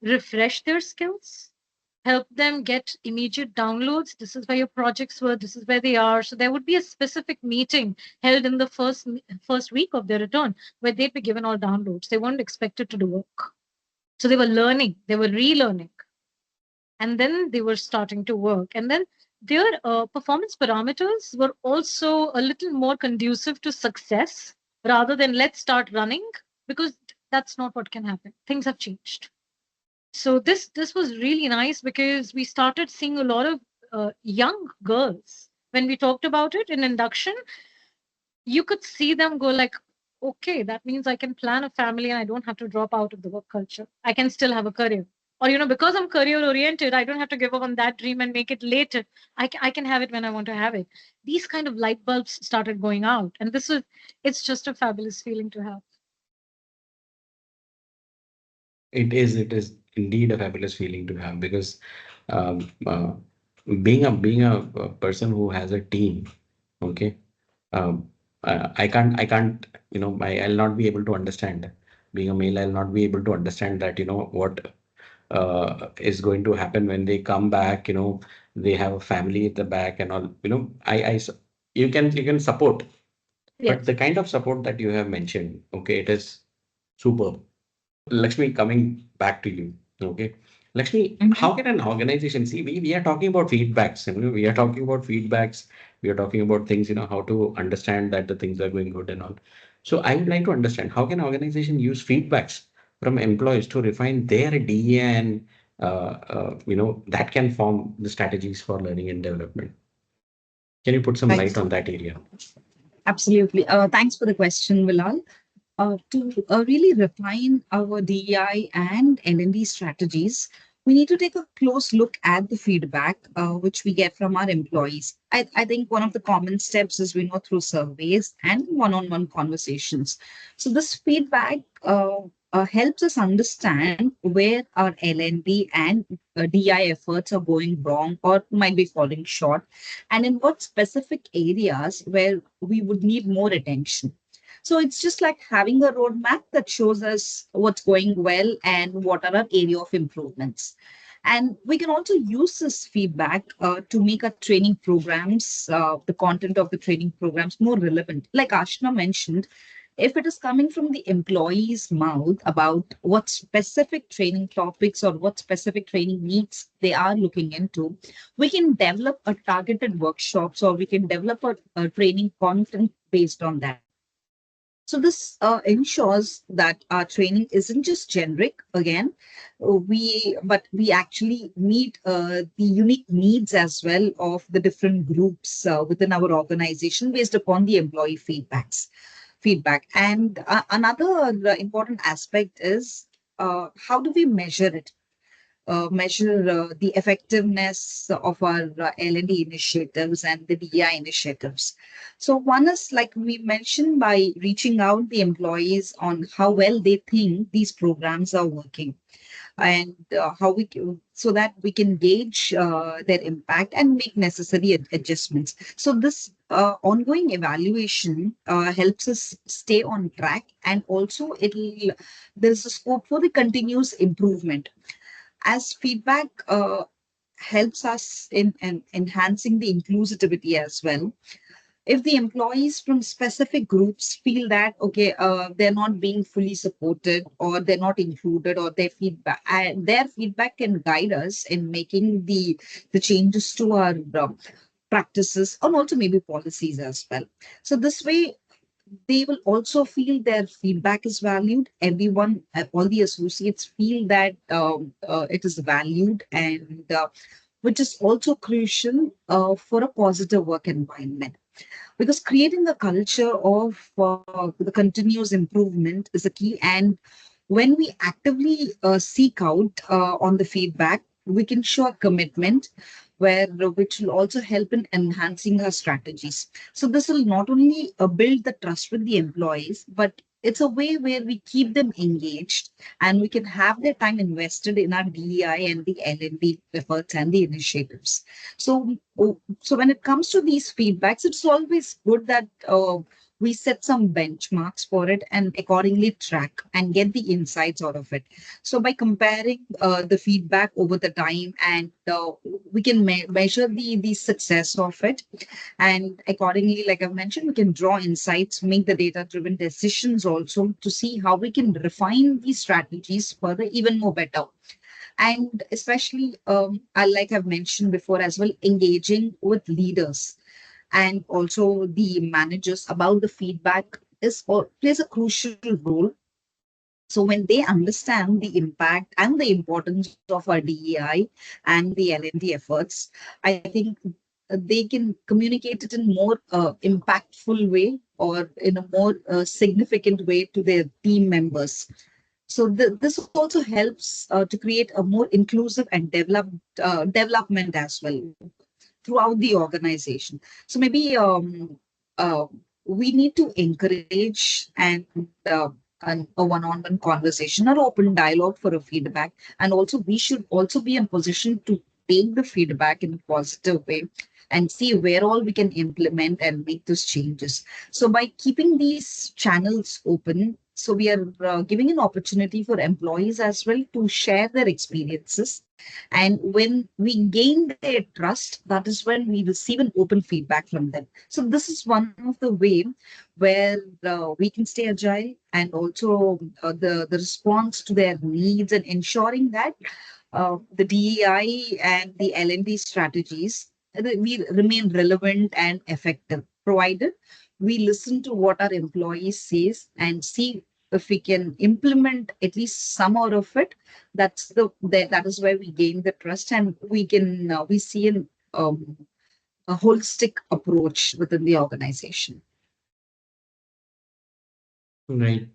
refresh their skills, help them get immediate downloads? This is where your projects were, this is where they are. So there would be a specific meeting held in the first week of their return where they'd be given all downloads. They weren't expected to do work. So they were learning, they were relearning, and then they were starting to work. And then their performance parameters were also a little more conducive to success rather than let's start running, because that's not what can happen. Things have changed. So this was really nice because we started seeing a lot of young girls. When we talked about it in induction, you could see them go like, okay, that means I can plan a family and I don't have to drop out of the work culture. I can still have a career. Or, because I'm career oriented, I don't have to give up on that dream and make it later. I can have it when I want to have it. These kind of light bulbs started going out. And it's just a fabulous feeling to have. It is indeed a fabulous feeling to have because um, uh, being a person who has a team, okay, um, I can't, I'll not be able to understand. Being a male, I'll not be able to understand that, what is going to happen when they come back, they have a family at the back and all, you can support, but Yes. the kind of support that you have mentioned, okay, it is superb. Lakshmi, coming back to you. Okay. Lakshmi, Mhm. how can an organization see? We are talking about feedbacks, we are talking about feedbacks, we are talking about things, how to understand that the things are going good and all. So I would like to understand how can organization use feedbacks from employees to refine their DEA and that can form the strategies for learning and development. Can you put some Right. light on that area? Absolutely. Thanks for the question, Bilal. To really refine our DEI and L&D strategies, we need to take a close look at the feedback which we get from our employees. I think one of the common steps is we know through surveys and one-on-one conversations. So this feedback helps us understand where our L&D and DI efforts are going wrong or might be falling short, and in what specific areas where we would need more attention. So it's just like having a roadmap that shows us what's going well and what are our area of improvements. And we can also use this feedback to make our training programs, the content of the training programs more relevant. Like Ashna mentioned, if it is coming from the employee's mouth about what specific training topics or what specific training needs they are looking into, we can develop a targeted workshops or we can develop a training content based on that. So this ensures that our training isn't just generic. Again, we actually meet the unique needs as well of the different groups within our organization based upon the employee feedback. And another important aspect is how do we measure it? Measure the effectiveness of our L&D initiatives and the DI initiatives. So one is like we mentioned by reaching out the employees on how well they think these programs are working and how we can, so that we can gauge their impact and make necessary adjustments. So this ongoing evaluation helps us stay on track, and also it'll there's a scope for the continuous improvement as feedback helps us in enhancing the inclusivity as well. If the employees from specific groups feel that okay, they're not being fully supported or they're not included, or their feedback can guide us in making the changes to our practices and also maybe policies as well. So this way they will also feel their feedback is valued. Everyone, all the associates feel that it is valued, and which is also crucial for a positive work environment. Because creating a culture of the continuous improvement is a key. And when we actively seek out on the feedback, we can show a commitment where which will also help in enhancing our strategies. So this will not only build the trust with the employees, but it's a way where we keep them engaged and we can have their time invested in our DEI and the L&D efforts and the initiatives. So, so when it comes to these feedbacks, it's always good that we set some benchmarks for it and accordingly track and get the insights out of it. So by comparing the feedback over the time, and we can measure the success of it, and accordingly, like I've mentioned, we can draw insights, make the data driven decisions also to see how we can refine these strategies further even more better. And especially like I've mentioned before as well, engaging with leaders and also the managers about the feedback is or plays a crucial role. So when they understand the impact and the importance of our DEI and the L&D efforts, I think they can communicate it in more impactful way or in a more significant way to their team members. So this also helps to create a more inclusive and development as well throughout the organization. So maybe uh, we need to encourage and a one-on-one conversation or open dialogue for a feedback. And also, we should also be in position to take the feedback in a positive way and see where all we can implement and make those changes. So by keeping these channels open, so we are giving an opportunity for employees as well to share their experiences And when we gain their trust, that is when we receive an open feedback from them. So this is one of the way where we can stay agile, and also the response to their needs, and ensuring that the DEI and the L&D strategies, we remain relevant and effective, provided we listen to what our employees says and see if we can implement at least some out of it. That's that is where we gain the trust, and we see a holistic approach within the organization. Right.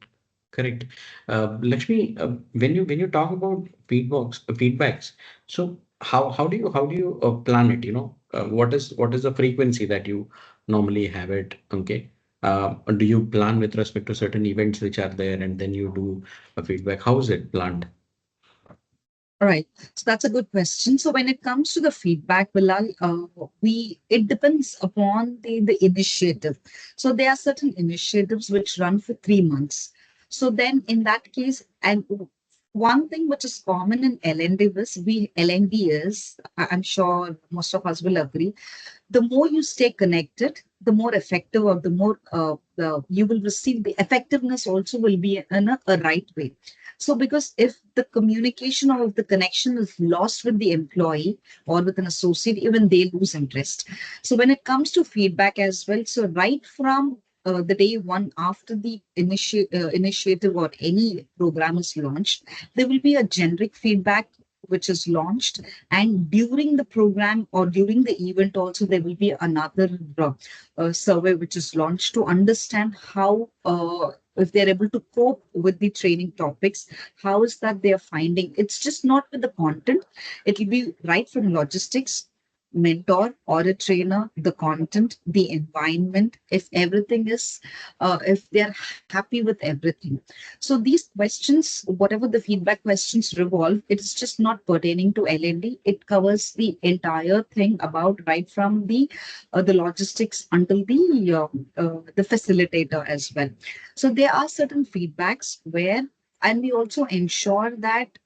Correct. Lakshmi, when you talk about feedbacks, so how do you plan it? What is the frequency that you normally have it? Okay. Do you plan with respect to certain events which are there, and then you do a feedback? How is it planned? All right. So that's a good question. So when it comes to the feedback, Bilal, it depends upon the initiative. So there are certain initiatives which run for 3 months. So then in that case, and one thing which is common in LND is, I'm sure most of us will agree, the more you stay connected, the more effective, or the more you will receive, the effectiveness also will be in a right way. So, because if the communication or if the connection is lost with the employee or with an associate, even they lose interest. So, when it comes to feedback as well, so right from the day one after the initiative or any program is launched, there will be a generic feedback which is launched, and during the program or during the event also there will be another survey which is launched to understand how if they're able to cope with the training topics, how is that they're finding. It's just not with the content, it will be right from logistics, mentor or a trainer, the content, the environment, if everything is if they're happy with everything. So these questions, whatever the feedback questions revolve, it is just not pertaining to L&D. It covers the entire thing about right from the logistics until the facilitator as well. So there are certain feedbacks where, and we also ensure that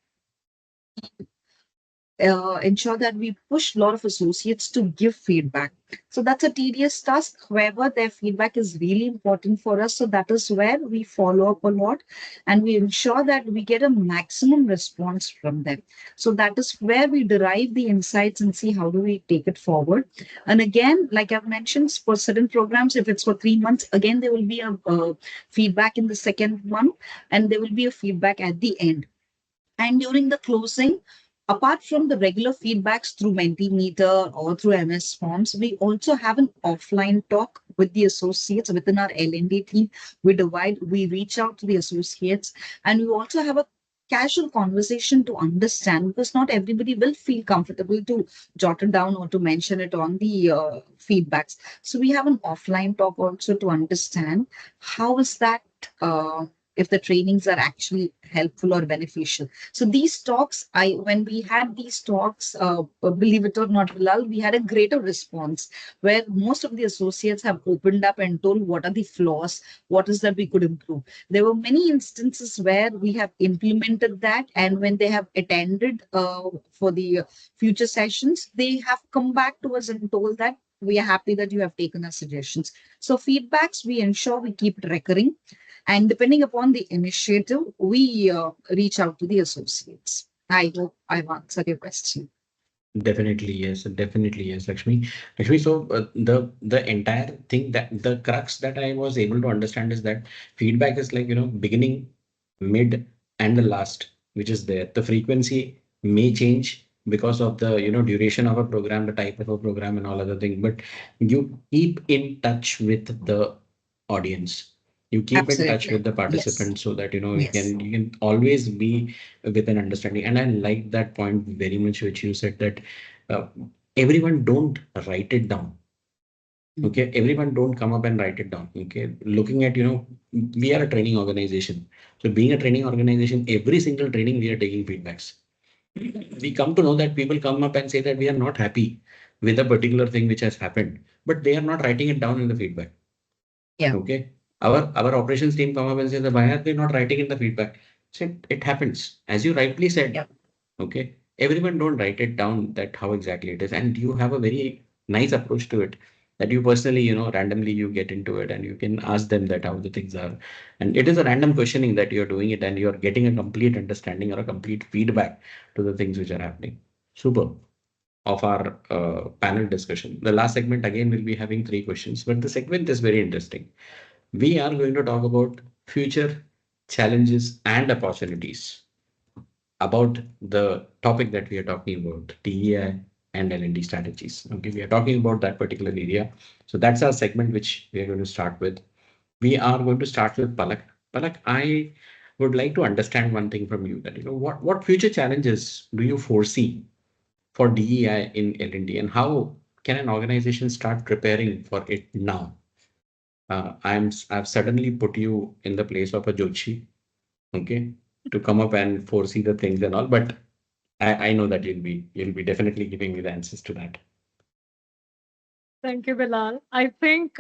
we push a lot of associates to give feedback. So that's a tedious task. However, their feedback is really important for us. So that is where we follow up a lot, and we ensure that we get a maximum response from them. So that is where we derive the insights and see how do we take it forward. And again, like I've mentioned, for certain programs, if it's for 3 months, again, there will be a feedback in the second one, and there will be a feedback at the end. And during the closing, apart from the regular feedbacks through Mentimeter or through MS Forms, we also have an offline talk with the associates within our L&D team. We reach out to the associates, and we also have a casual conversation to understand, because not everybody will feel comfortable to jot it down or to mention it on the feedbacks. So we have an offline talk also to understand how is that if the trainings are actually helpful or beneficial. So these talks, when we had these talks, believe it or not, Bilal, we had a greater response where most of the associates have opened up and told what are the flaws, what is that we could improve. There were many instances where we have implemented that, and when they have attended for the future sessions, they have come back to us and told that we are happy that you have taken our suggestions. So feedbacks, we ensure we keep it recurring, and depending upon the initiative, we reach out to the associates. I hope I've answered your question. Definitely yes, definitely yes, Lakshmi. Lakshmi, so the entire thing, that the crux that I was able to understand is that feedback is like, beginning, mid, and the last, which is there. The frequency may change because of the duration of a program, the type of a program, and all other thing. But you keep in touch with the audience. You keep in touch Absolutely. with the Yes. participants so that you Yes. can always be with an understanding. And I like that point very much, which you said that uh, everyone don't write it down. Mm. Okay, everyone don't come up and write it down. Okay, looking at we are a training organization. So being a training organization, every single training we are taking feedbacks. We come to know that people come up and say that we are not happy with a particular thing which has happened, but they are not writing it down in the feedback. Yeah. Okay. Our operations team come up and say that why are they not writing in the feedback? So it happens. As you rightly said, Yeah. okay. everyone don't write it down that how exactly it is, and you have a very nice approach to it, that you personally, randomly you get into it and you can ask them that how the things are, and it is a random questioning that you're doing it and you're getting a complete understanding or a complete feedback to the things which are happening. Super. Of our panel discussion, the last segment again will be having three questions, but the segment is very interesting. We are going to talk about future challenges and opportunities about the topic that we are talking about, DEI and L&D strategies. Okay, we are talking about that particular area. So that's our segment which we are going to start with. We are going to start with Palak. Palak, I would like to understand one thing from you, that what future challenges do you foresee for DEI in L&D, and how can an organization start preparing for it now? I've suddenly put you in the place of a Joshi, okay, to come up and foresee the things and all, but I know that you'll be definitely giving me the answers to that. Thank you, Bilal. I think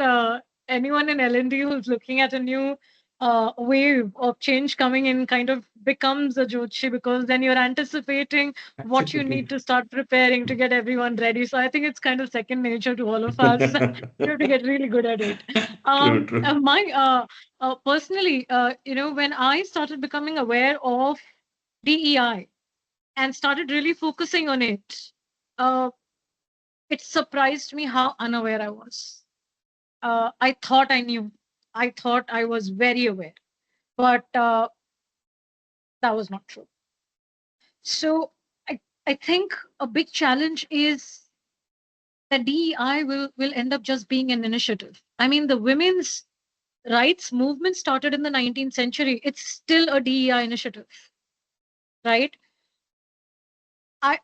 anyone in L&D who's looking at a new wave of change coming in kind of becomes a Jyotishi, because then you're anticipating what you need Absolutely. to start preparing to get everyone ready. So I think it's kind of second nature to all of us. We have to get really good at it. True, true. My personally, when I started becoming aware of DEI and started really focusing on it, uh, it surprised me how unaware I was. I thought I knew. I thought I was very aware, but that was not true. So I think a big challenge is that DEI will end up just being an initiative. I mean, the women's rights movement started in the 19th century. It's still a DEI initiative, right? I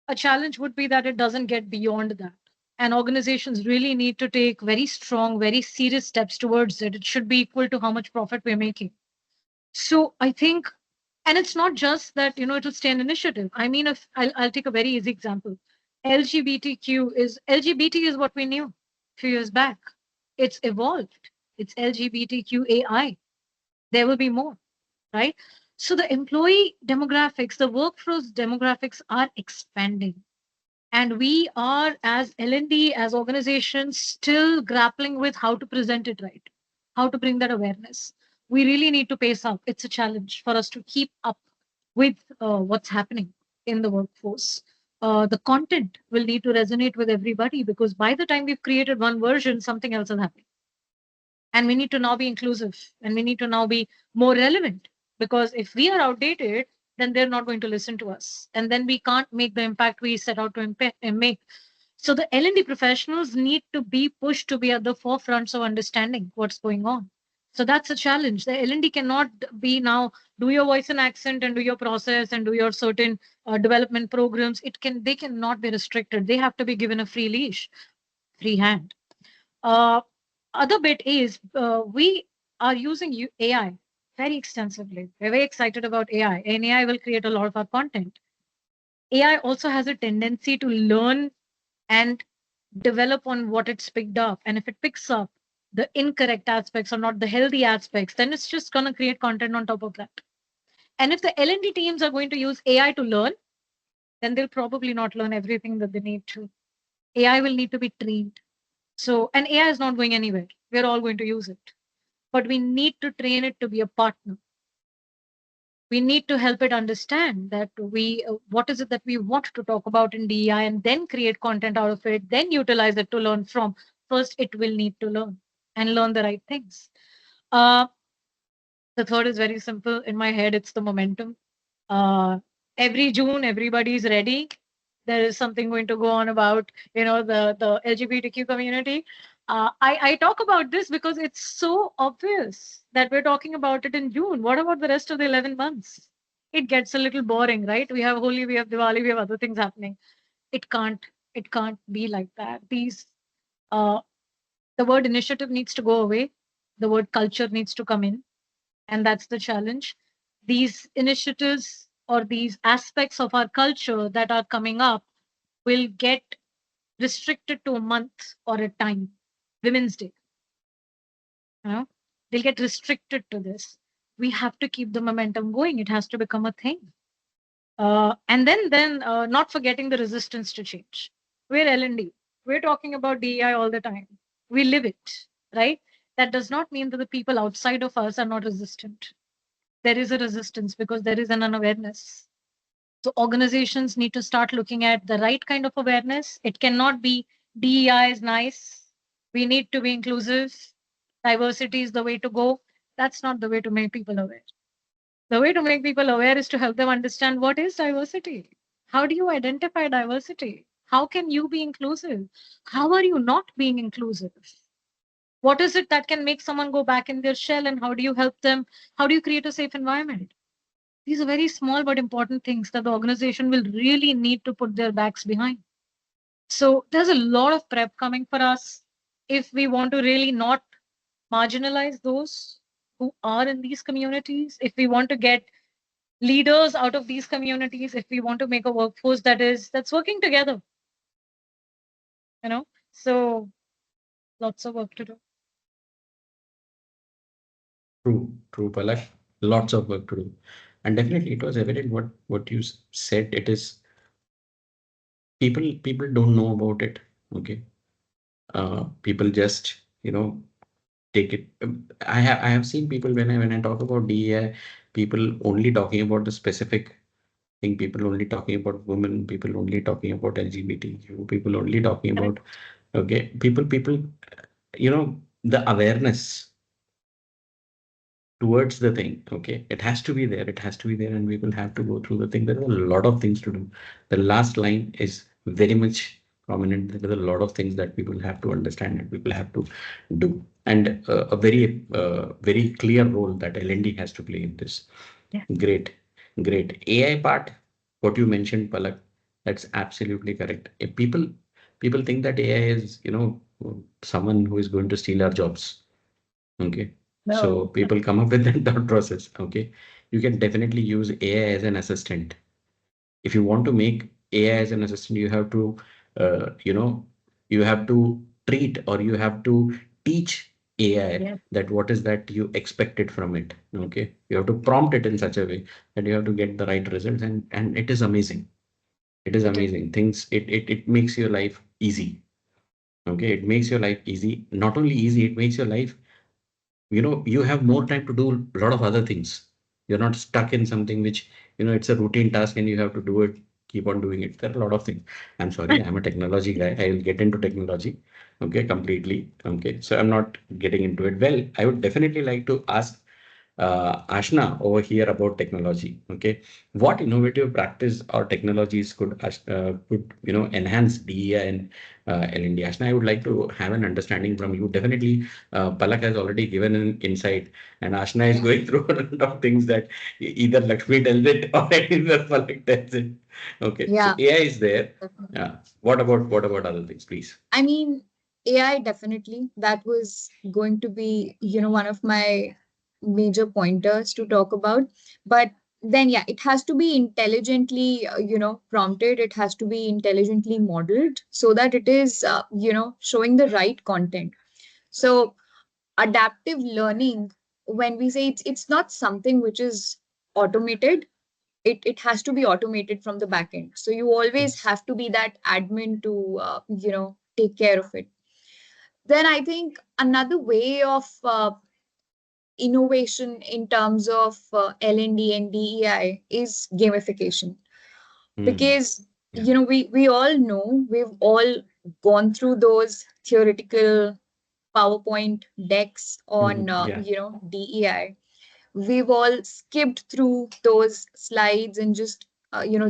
A challenge would be that it doesn't get beyond that. And organizations really need to take very strong, very serious steps towards it. It should be equal to how much profit we're making. So I think, and it's not just that, it'll stay an initiative. I mean, if I'll take a very easy example. LGBT is what we knew a few years back. It's evolved. It's LGBTQAI. There will be more, right? So the employee demographics, the workforce demographics are expanding. And we are, as L&D, as organizations, still grappling with how to present it right, how to bring that awareness. We really need to pace up. It's a challenge for us to keep up with what's happening in the workforce. The content will need to resonate with everybody, because by the time we've created one version, something else is happening. And we need to now be inclusive, and we need to now be more relevant, because if we are outdated, then they're not going to listen to us, and then we can't make the impact we set out to make. So the L&D professionals need to be pushed to be at the forefronts of understanding what's going on. So that's a challenge. The L&D cannot be now do your voice and accent and do your process and do your certain development programs. They cannot be restricted. They have to be given a free leash, free hand. uh, Other bit is we are using AI very extensively. We're very excited about AI, and AI will create a lot of our content. AI also has a tendency to learn and develop on what it's picked up. And if it picks up the incorrect aspects or not the healthy aspects, then it's just going to create content on top of that. And if the L&D teams are going to use AI to learn, then they'll probably not learn everything that they need to. AI will need to be trained. So, and AI is not going anywhere. We're all going to use it. But we need to train it to be a partner. We need to help it understand that what is it that we want to talk about in DEI, and then create content out of it, then utilize it to learn from. First, it will need to learn and learn the right things. Uh, the third is very simple. In my head, it's the momentum. Uh, every June, everybody's ready. There is something going to go on about, the LGBTQ community. I talk about this because it's so obvious that we're talking about it in June. What about the rest of the 11 months? It gets a little boring, right? We have Holi, we have Diwali, we have other things happening. It can't, it can't be like that. Uh, the word initiative needs to go away. The word culture needs to come in, and that's the challenge. These initiatives or these aspects of our culture that are coming up will get restricted to a month or a time. Women's Day, you know, they'll get restricted to this. We have to keep the momentum going. It has to become a thing. And then not forgetting the resistance to change. We're L&D. We're talking about DEI all the time. We live it, right? That does not mean that the people outside of us are not resistant. There is a resistance because there is an unawareness. So organizations need to start looking at the right kind of awareness. It cannot be DEI is nice. We need to be inclusive. Diversity is the way to go. That's not the way to make people aware. The way to make people aware is to help them understand what is diversity. How do you identify diversity? How can you be inclusive? How are you not being inclusive? What is it that can make someone go back in their shell, and how do you help them? How do you create a safe environment? These are very small but important things that the organization will really need to put their backs behind. So there's a lot of prep coming for us if we want to really not marginalize those who are in these communities, if we want to get leaders out of these communities, if we want to make a workforce that's working together, you know. So lots of work to do. True, Palak. Lots of work to do. And definitely it was evident what you said. It is people don't know about it. Okay. People just, take it. I have seen people when I talk about DEI, people only talking about the specific thing, people only talking about women, people only talking about LGBTQ, people only talking about, okay, people, the awareness towards the thing. Okay, it has to be there, it has to be there, and we will have to go through the thing. There are a lot of things to do. The last line is very much prominent. There are a lot of things that people have to understand and people have to do, and a very clear role that LND has to play in this. Yeah. Great AI part, what you mentioned, Palak, that's absolutely correct. If people think that AI is, someone who is going to steal our jobs. Okay. So No. people come up with that thought process. Okay. You can definitely use AI as an assistant. If you want to make AI as an assistant, you have to, you have to treat, or you have to teach AI Yes. that what is that you expected from it. Okay. You have to prompt it in such a way that you have to get the right results, and it is amazing. It is It is. amazing. It makes your life easy. Okay. It makes your life easy. Not only easy, it makes your life, you have more time to do a lot of other things. You're not stuck in something which, it's a routine task and you have to do it, keep on doing it. There are a lot of things. I'm sorry, I'm a technology guy. I will get into technology. Okay, completely. Okay, so I'm not getting into it. Well, I would definitely like to ask Ashna over here about technology. Okay, what innovative practice or technologies could enhance DEI and L&D? Ashna, I would like to have an understanding from you. Definitely, Palak has already given an insight, and Ashna is going through a lot of things that either Lakshmi tells it or either Palak tells it. Okay, so Yeah, AI is there. definitely. Yeah. What about other things, please? I mean, AI definitely. That was going to be, one of my major pointers to talk about. But then, yeah, it has to be intelligently, prompted. It has to be intelligently modeled so that it is, showing the right content. So adaptive learning, when we say it's not something which is automated, it has to be automated from the back end. So you always Yes. have to be that admin to take care of it. Then I think another way of innovation in terms of L&D and DEI is gamification, Hmm. because Yeah. we all know, we've all gone through those theoretical PowerPoint decks on Yeah. DEI. We've all skipped through those slides and just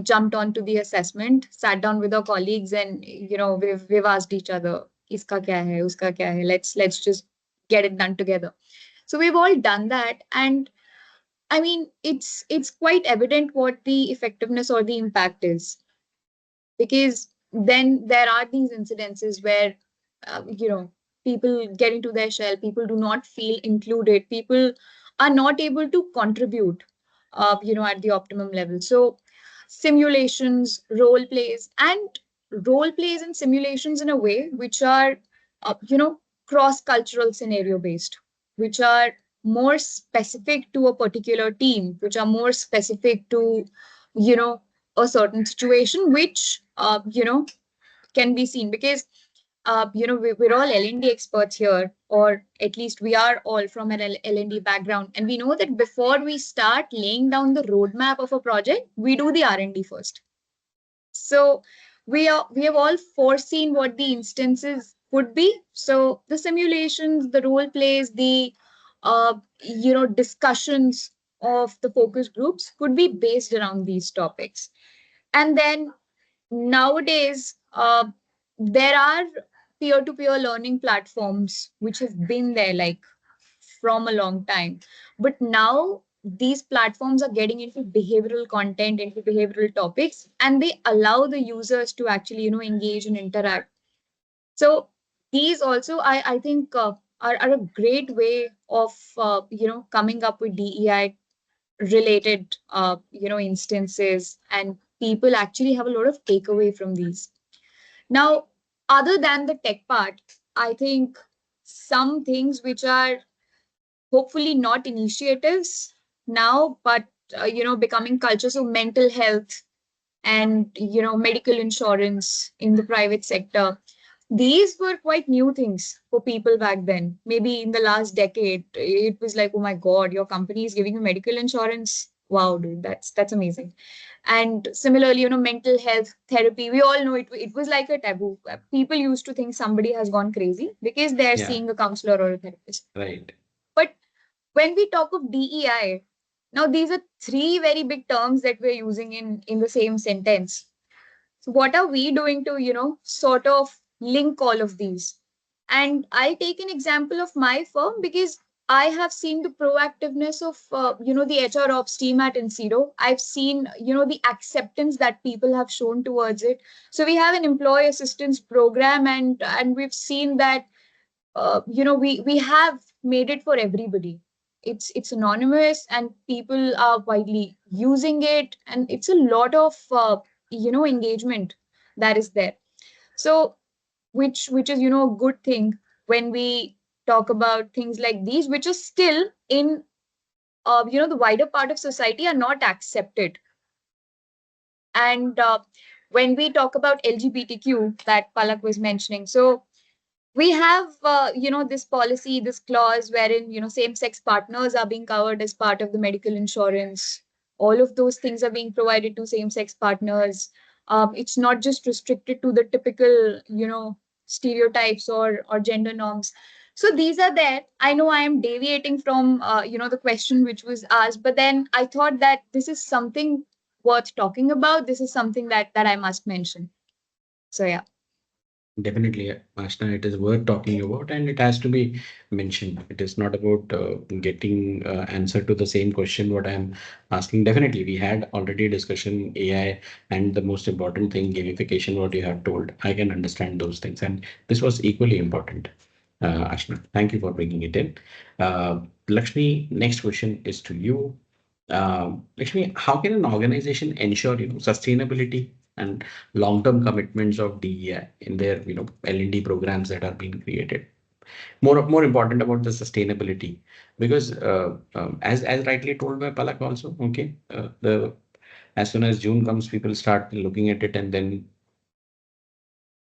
jumped onto the assessment, sat down with our colleagues, and we've asked each other, iska kya hai, uska kya hai, let's just get it done together. So we've all done that, and I mean, it's quite evident what the effectiveness or the impact is, because then there are these incidences where people get into their shell, people do not feel included, people are not able to contribute at the optimum level. So simulations, role plays and simulations in a way which are cross cultural scenario based, which are more specific to a particular team, which are more specific to you know a certain situation, which can be seen, because we're all L&D experts here, or at least we are all from an L&D background, and we know that before we start laying down the roadmap of a project, we do the R&D first. So we have all foreseen what the instances could be. So the simulations, the role plays, the discussions of the focus groups could be based around these topics. And then nowadays, there are peer-to-peer learning platforms which have been there like from a long time. But now these platforms are getting into behavioral content, into behavioral topics, and they allow the users to actually, engage and interact. So these also, I think, are a great way of, coming up with DEI related, instances, and people actually have a lot of takeaway from these. Now, other than the tech part, I think some things which are hopefully not initiatives now, but becoming culture. So mental health and medical insurance in the private sector. These were quite new things for people back then. Maybe in the last decade, it was like, oh my God, your company is giving you medical insurance. Wow, dude, that's amazing. And similarly, mental health therapy, we all know it was like a taboo. People used to think somebody has gone crazy because they're Yeah, seeing a counselor or a therapist. right. But when we talk of DEI, now these are three very big terms that we're using in the same sentence. So what are we doing to, sort of link all of these? And I'll take an example of my firm because I have seen the proactiveness of, the HR ops team at Inseedo. I've seen, the acceptance that people have shown towards it. So we have an employee assistance program, and we've seen that, we have made it for everybody. It's anonymous, and people are widely using it, and it's a lot of, engagement that is there. So which is, a good thing when we talk about things like these, which are still in, the wider part of society are not accepted. And when we talk about LGBTQ that Palak was mentioning, so we have, this policy, this clause wherein, same-sex partners are being covered as part of the medical insurance. All of those things are being provided to same-sex partners. It's not just restricted to the typical, stereotypes or gender norms. So these are there. I know I am deviating from, the question which was asked, but then I thought that this is something worth talking about. This is something that I must mention. So yeah. Definitely, Ashna, it is worth talking about, and it has to be mentioned. It is not about getting answer to the same question what I'm asking. Definitely, we had already discussion AI, and the most important thing, gamification, what you have told. I can understand those things, and this was equally important. Ashna, thank you for bringing it in. Lakshmi, next question is to you. Lakshmi, how can an organization ensure, sustainability and long-term commitments of DEI in their, L&D programs that are being created? More important about the sustainability, because as rightly told by Palak also, okay, the as soon as June comes, people start looking at it, and then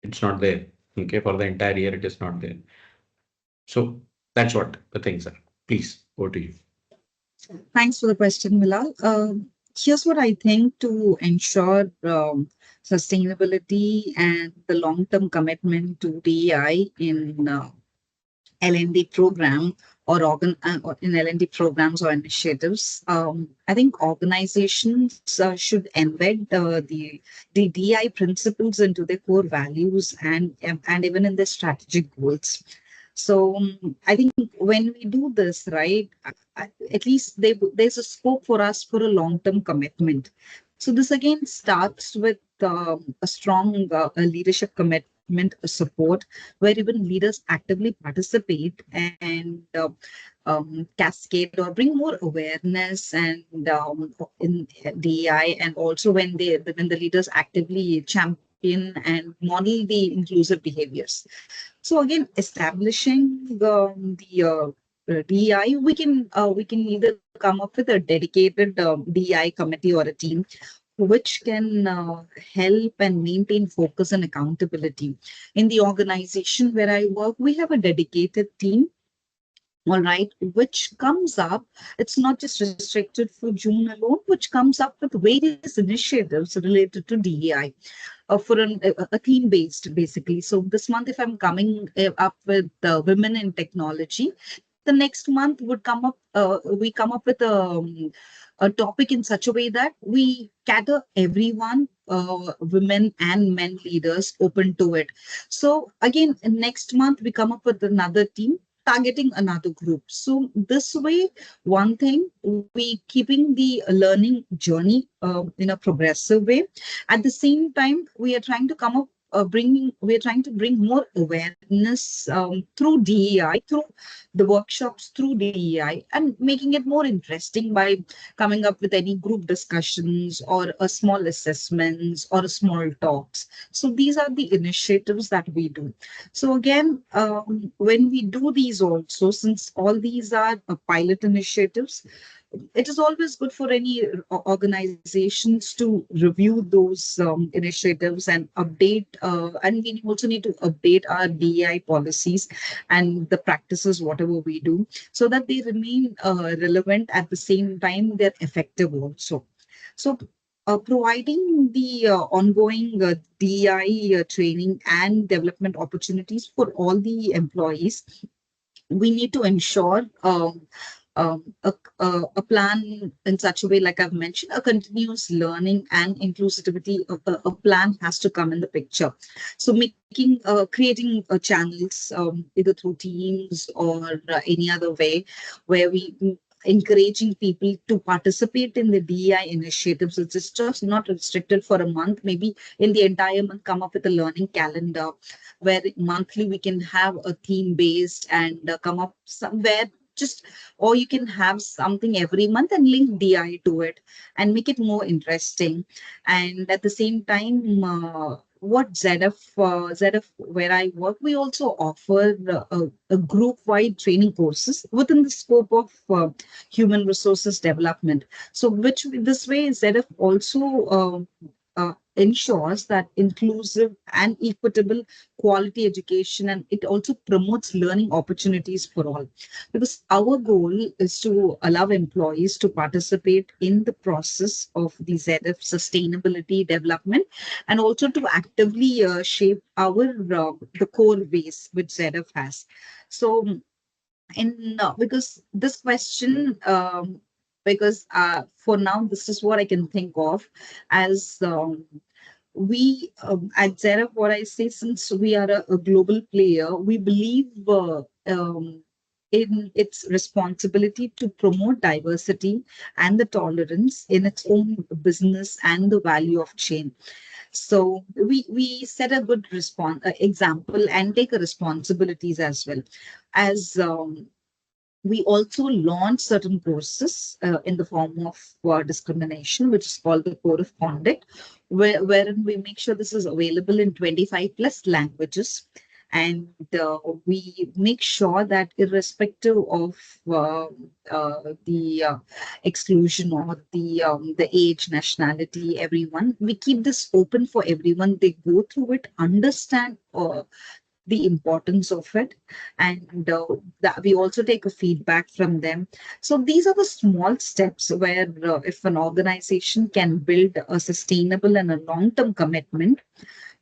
it's not there. Okay, for the entire year, it is not there. So that's what the things are. Please, over to you. Thanks for the question, Milal. Here's what I think to ensure sustainability and the long-term commitment to DEI in L&D program or in L&D programs or initiatives. I think organizations should embed the DI principles into their core values and even in their strategic goals. So I think when we do this, right, at least there's a scope for us for a long-term commitment. So this again starts with a strong leadership commitment, support, where even leaders actively participate and cascade or bring more awareness and in DEI, and also when the leaders actively champion and model the inclusive behaviors. So again, establishing the DEI, we can either come up with a dedicated DEI committee or a team which can help and maintain focus and accountability. In the organization where I work, we have a dedicated team, all right, which comes up, it's not just restricted for June alone, which comes up with various initiatives related to DEI for a theme based basically. So this month, if I'm coming up with women in technology, the next month would come up, we come up with a topic in such a way that we cater everyone, women and men leaders open to it. So again, next month we come up with another team targeting another group. So this way, one thing, we keeping the learning journey in a progressive way. At the same time, we are trying to come up, we are trying to bring more awareness through DEI, through the workshops through DEI, and making it more interesting by coming up with any group discussions or a small assessments or a small talks. So these are the initiatives that we do. So again, when we do these also, since all these are pilot initiatives, it is always good for any organizations to review those initiatives and update. And we also need to update our DEI policies and the practices, whatever we do, so that they remain relevant at the same time they're effective also. So providing the ongoing DEI training and development opportunities for all the employees, we need to ensure a plan in such a way, like I've mentioned, a continuous learning and inclusivity. A plan has to come in the picture. So creating channels, either through Teams or any other way, where we encouraging people to participate in the DEI initiatives. It's just not restricted for a month. Maybe in the entire month, come up with a learning calendar where monthly we can have a theme based and come up somewhere, just, or you can have something every month and link DI to it and make it more interesting. And at the same time, what ZF where I work, we also offer a group wide training courses within the scope of human resources development. So which this way ZF also ensures that inclusive and equitable quality education, and it also promotes learning opportunities for all, because our goal is to allow employees to participate in the process of the ZF sustainability development, and also to actively shape our the core base which ZF has. So in because this question, because for now this is what I can think of as we at Zera, what I say, since we are a global player, we believe in its responsibility to promote diversity and the tolerance in its own business and the value of change. So we set a good response example and take a responsibilities as well as we also launch certain courses in the form of discrimination, which is called the Code of Conduct, wherein we make sure this is available in 25 plus languages. And we make sure that irrespective of the exclusion or the age, nationality, everyone, we keep this open for everyone. They go through it, understand the importance of it, and that we also take a feedback from them. So these are the small steps where if an organization can build a sustainable and a long-term commitment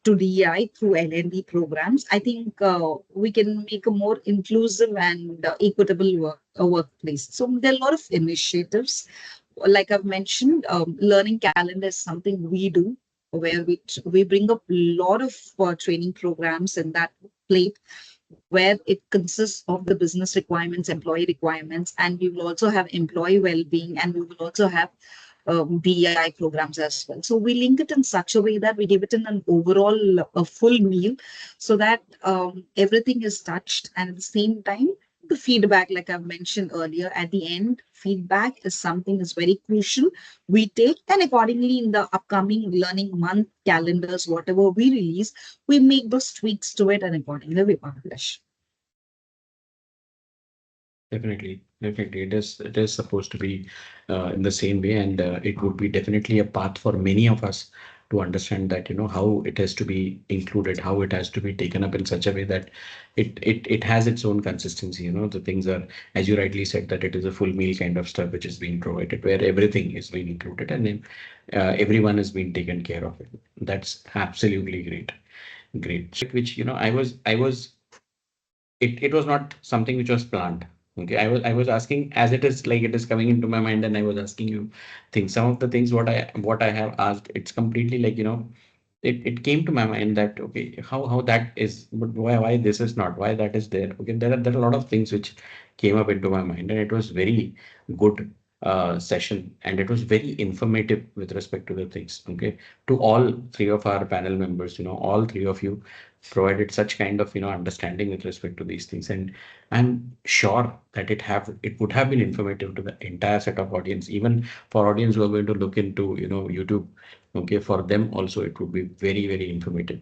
to DEI through L&D programs, I think we can make a more inclusive and equitable workplace. So there are a lot of initiatives. Like I've mentioned, learning calendar is something we do, where we bring up a lot of training programs in that plate, where it consists of the business requirements, employee requirements, and we will also have employee well-being, and we will also have DEI programs as well. So we link it in such a way that we give it in an overall a full meal, so that everything is touched, and at the same time, the feedback, like I've mentioned earlier, at the end, feedback is something is very crucial. We take, and accordingly in the upcoming learning month calendars, whatever we release, we make those tweaks to it, and accordingly we publish. Definitely, definitely. It is supposed to be in the same way, and it would be definitely a path for many of us to understand that, how it has to be included, how it has to be taken up in such a way that it has its own consistency. The things are, as you rightly said, that it is a full meal kind of stuff which is being provided, where everything is being included, and then everyone is being taken care of it. That's absolutely great. Great. Which, it was not something which was planned. Okay, I was asking as it is, like, it is coming into my mind, and I was asking you things. Some of the things what I have asked, it's completely like, it came to my mind that, okay, how that is, but why this is not, why that is there. Okay, there are a lot of things which came up into my mind, and it was very good session, and it was very informative with respect to the things. Okay, to all three of our panel members, all three of you provided such kind of, understanding with respect to these things, and I'm sure that it would have been informative to the entire set of audience, even for audience who are going to look into, YouTube. Okay, for them also it would be very, very informative.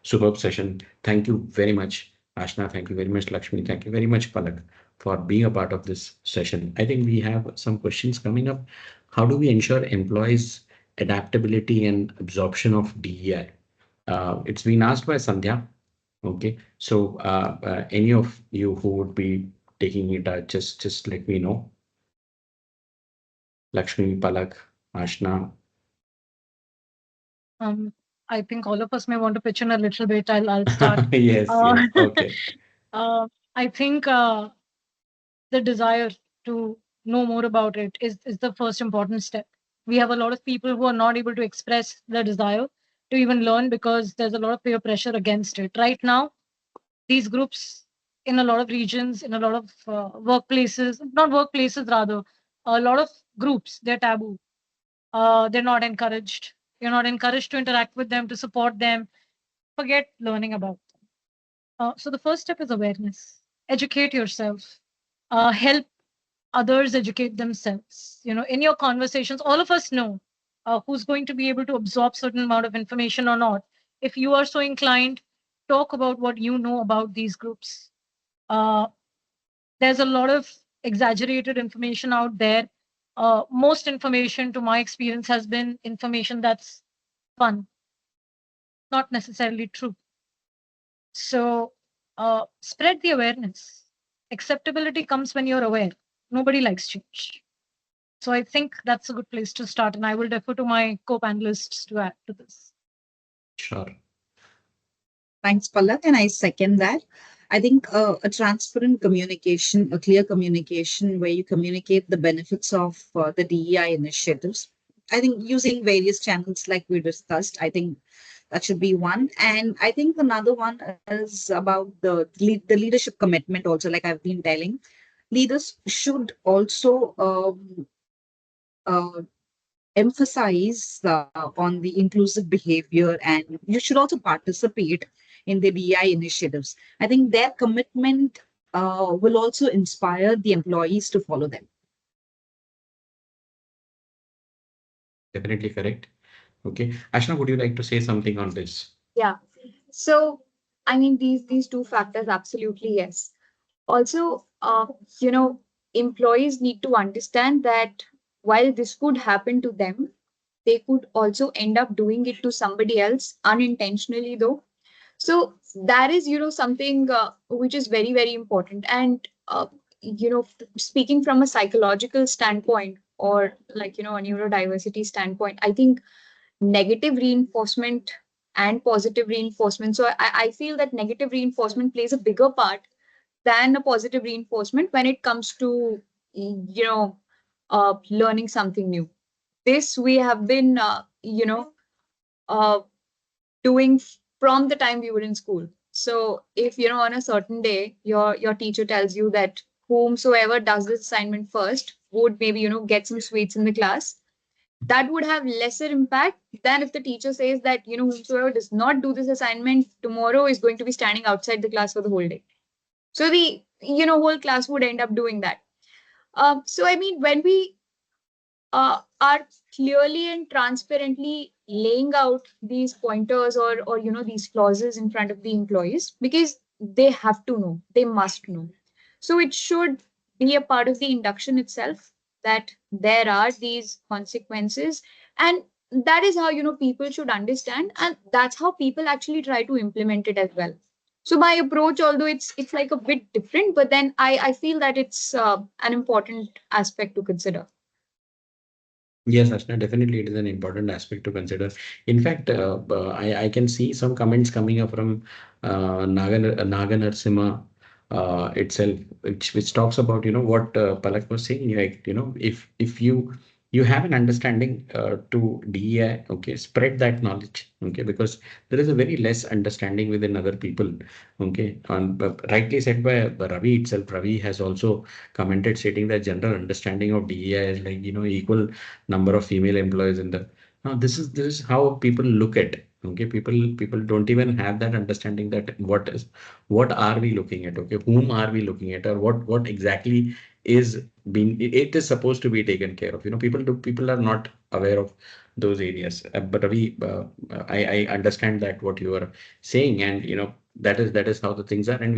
Superb session. Thank you very much, Ashna. Thank you very much, Lakshmi. Thank you very much, Palak, for being a part of this session. I think we have some questions coming up. How do we ensure employees' adaptability and absorption of DEI? It's been asked by Sandhya. Okay, so any of you who would be taking it, just let me know. Lakshmi, Palak, Ashna. Um, I think all of us may want to pitch in a little bit. I'll start. Yes, Uh, yes. Okay. I think the desire to know more about it is the first important step. We have a lot of people who are not able to express their desire to even learn because there's a lot of peer pressure against it. Right now, these groups in a lot of regions, in a lot of workplaces, not workplaces rather, a lot of groups, they're taboo. They're not encouraged. You're not encouraged to interact with them, to support them. Forget learning about them. So the first step is awareness. Educate yourself. Help others educate themselves. In your conversations, all of us know who's going to be able to absorb certain amount of information or not. If you are so inclined, talk about what you know about these groups. Uh, there's a lot of exaggerated information out there. Most information, to my experience, has been information that's fun, not necessarily true. So spread the awareness. Acceptability comes when you're aware. Nobody likes change. So I think that's a good place to start, and I will defer to my co-panelists to add to this. Sure. Thanks, Palak, and I second that. I think a transparent communication, a clear communication where you communicate the benefits of the DEI initiatives. I think using various channels like we discussed, I think that should be one. And I think another one is about the leadership commitment also, like I've been telling. Leaders should also uh, emphasize on the inclusive behavior, and you should also participate in the DI initiatives. I think their commitment will also inspire the employees to follow them. Definitely correct. Okay. Ashna, would you like to say something on this? Yeah. So, I mean, these two factors, absolutely yes. Also, employees need to understand that while this could happen to them, they could also end up doing it to somebody else unintentionally, though. So that is, something which is very, very important. And, speaking from a psychological standpoint or like, a neurodiversity standpoint, I think negative reinforcement and positive reinforcement. So I feel that negative reinforcement plays a bigger part than a positive reinforcement when it comes to, learning something new. This we have been, uh, doing from the time we were in school. So if on a certain day your teacher tells you that whomsoever does this assignment first would maybe get some sweets in the class, that would have lesser impact than if the teacher says that whomsoever does not do this assignment tomorrow is going to be standing outside the class for the whole day. So the whole class would end up doing that. So I mean, when we are clearly and transparently laying out these pointers or these clauses in front of the employees, because they have to know, they must know. So it should be a part of the induction itself, that there are these consequences, and that is how, people should understand, and that's how people actually try to implement it as well. So my approach, although it's like a bit different, but then I feel that it's an important aspect to consider. Yes, Ashna, definitely it is an important aspect to consider. In fact, I can see some comments coming up from Naga Narasimha itself, which talks about, what Palak was saying, like, if you have an understanding to DEI, okay, spread that knowledge, okay, because there is a very less understanding within other people, okay. Rightly said by Ravi itself. Ravi has also commented stating that general understanding of DEI is like, equal number of female employees in the. Now this is how people look at, okay, people don't even have that understanding that what are we looking at, okay, whom are we looking at, or what exactly is being, it is supposed to be taken care of. People are not aware of those areas. But Ravi, I understand that what you are saying, and that is how the things are, and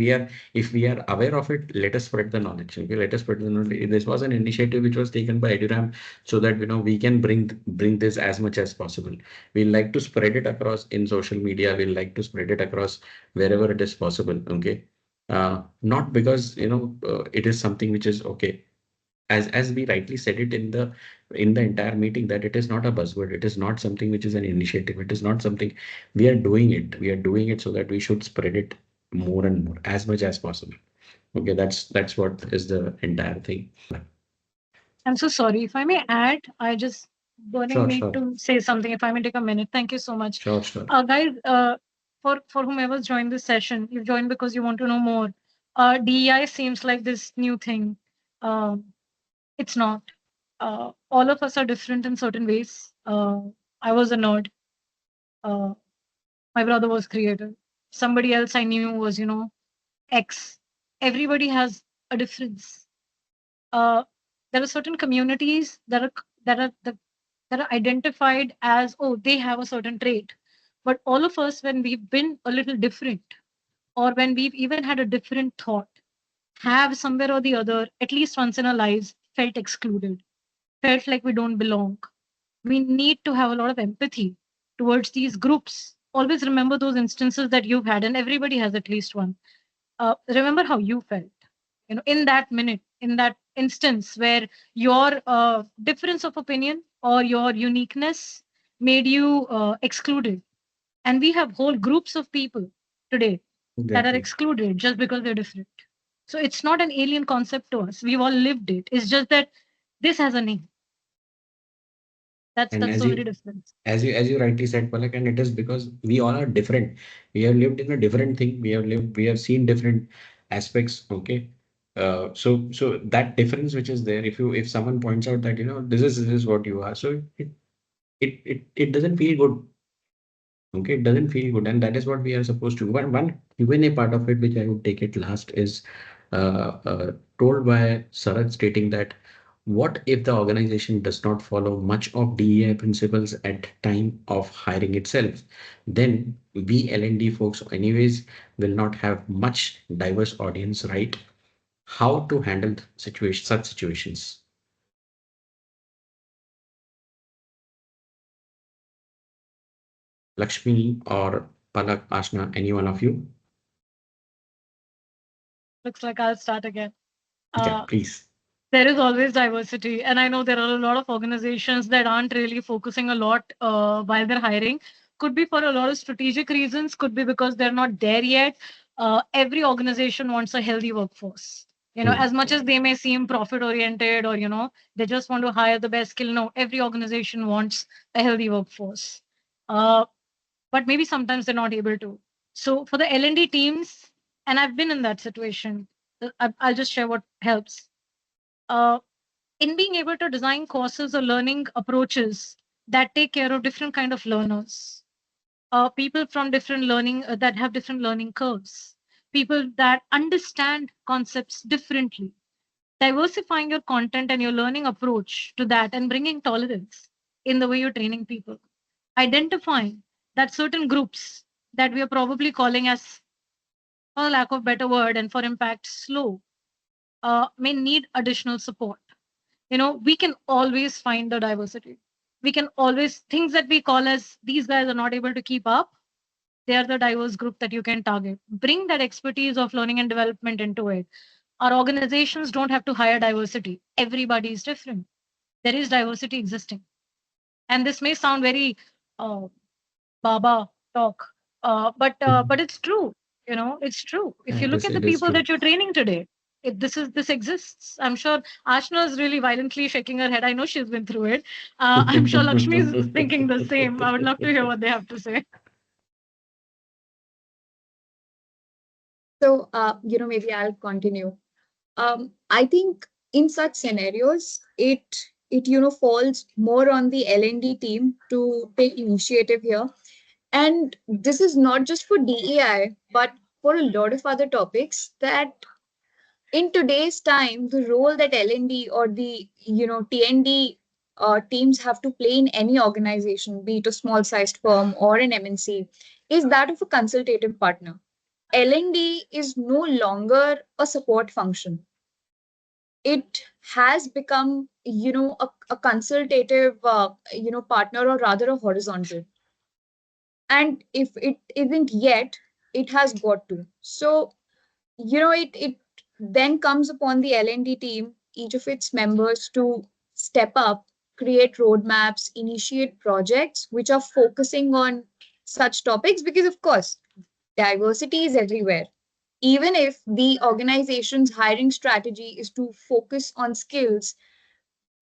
if we are aware of it, let us spread the knowledge, okay, let us spread the knowledge. This was an initiative which was taken by Eduram, so that we can bring this as much as possible. We like to spread it across in social media. We like to spread it across wherever it is possible, okay. Not because it is something which is okay, as we rightly said it in the entire meeting, that it is not a buzzword, it is not something which is an initiative, it is not something. We are doing it so that we should spread it more and more, as much as possible. Okay, that's what is the entire thing. I'm so sorry. If I may add, I just burning Sure, me sure, to say something. If I may take a minute. Thank you so much. sure, sure. Guys, for whomever's joined this session, you've joined because you want to know more. DEI seems like this new thing. Um, it's not. All of us are different in certain ways. I was a nerd. Uh, my brother was creative. Somebody else I knew was, X. Everybody has a difference. Uh, there are certain communities that are identified as, oh, they have a certain trait. But all of us, when we've been a little different, or when we've even had a different thought, have somewhere or the other, at least once in our lives, felt excluded, felt like we don't belong. We need to have a lot of empathy towards these groups. Always remember those instances that you've had, and everybody has at least one. Remember how you felt, in that minute, in that instance where your difference of opinion or your uniqueness made you excluded. And we have whole groups of people today that are Exactly. excluded just because they're different. So it's not an alien concept to us. We've all lived it. It's just that this has a name. That's And that's as the only you difference. as you rightly said, Palak, and it is because we all are different. We have lived in a different thing. We have seen different aspects. Okay. So that difference which is there, if someone points out that this is what you are, so it doesn't feel good. Okay, it doesn't feel good, and that is what we are supposed to. One even a part of it which I would take it last is told by Sarat, stating that what if the organization does not follow much of DEI principles at time of hiring itself? Then we L&D folks anyways will not have much diverse audience, right? How to handle such situations? Lakshmi or Palak, Ashna, any one of you? Looks like I'll start again. Yeah, Uh, please. there is always diversity, and I know there are a lot of organizations that aren't really focusing a lot while they're hiring. Could be for a lot of strategic reasons, could be because they're not there yet. Every organization wants a healthy workforce. Hmm. As much as they may seem profit oriented, or they just want to hire the best skill. No, every organization wants a healthy workforce. uh, but maybe sometimes they're not able to. So for the L&D teams, and I've been in that situation, I'll just share what helps. uh, in being able to design courses or learning approaches that take care of different kind of learners, people from different learning that have different learning curves, people that understand concepts differently, diversifying your content and your learning approach to that, and bringing tolerance in the way you're training people, identifying that certain groups that we are probably calling as, for lack of better word and for impact, slow, may need additional support. We can always find the diversity. We can always, things that we call as these guys are not able to keep up, they are the diverse group that you can target. Bring that expertise of learning and development into it. Our organizations don't have to hire diversity. Everybody is different. There is diversity existing. And this may sound very uh, Baba talk, but it's true. It's true. If you look at the It is people true. that you're training today, this exists. I'm sure Ashna is really violently shaking her head. I know she's been through it. I'm sure Lakshmi is thinking the same. I would love to hear what they have to say. So, maybe I'll continue. I think in such scenarios, it falls more on the L&D team to take initiative here. And this is not just for DEI, but for a lot of other topics that in today's time, the role that L&D or the TND teams have to play in any organization, be it a small sized firm or an MNC, is that of a consultative partner. L&D is no longer a support function. It has become, a consultative, partner, or rather a horizontal. And if it isn't yet, it has got to. So, it then comes upon the L&D team, each of its members, to step up, create roadmaps, initiate projects which are focusing on such topics, because of course diversity is everywhere. Even if the organization's hiring strategy is to focus on skills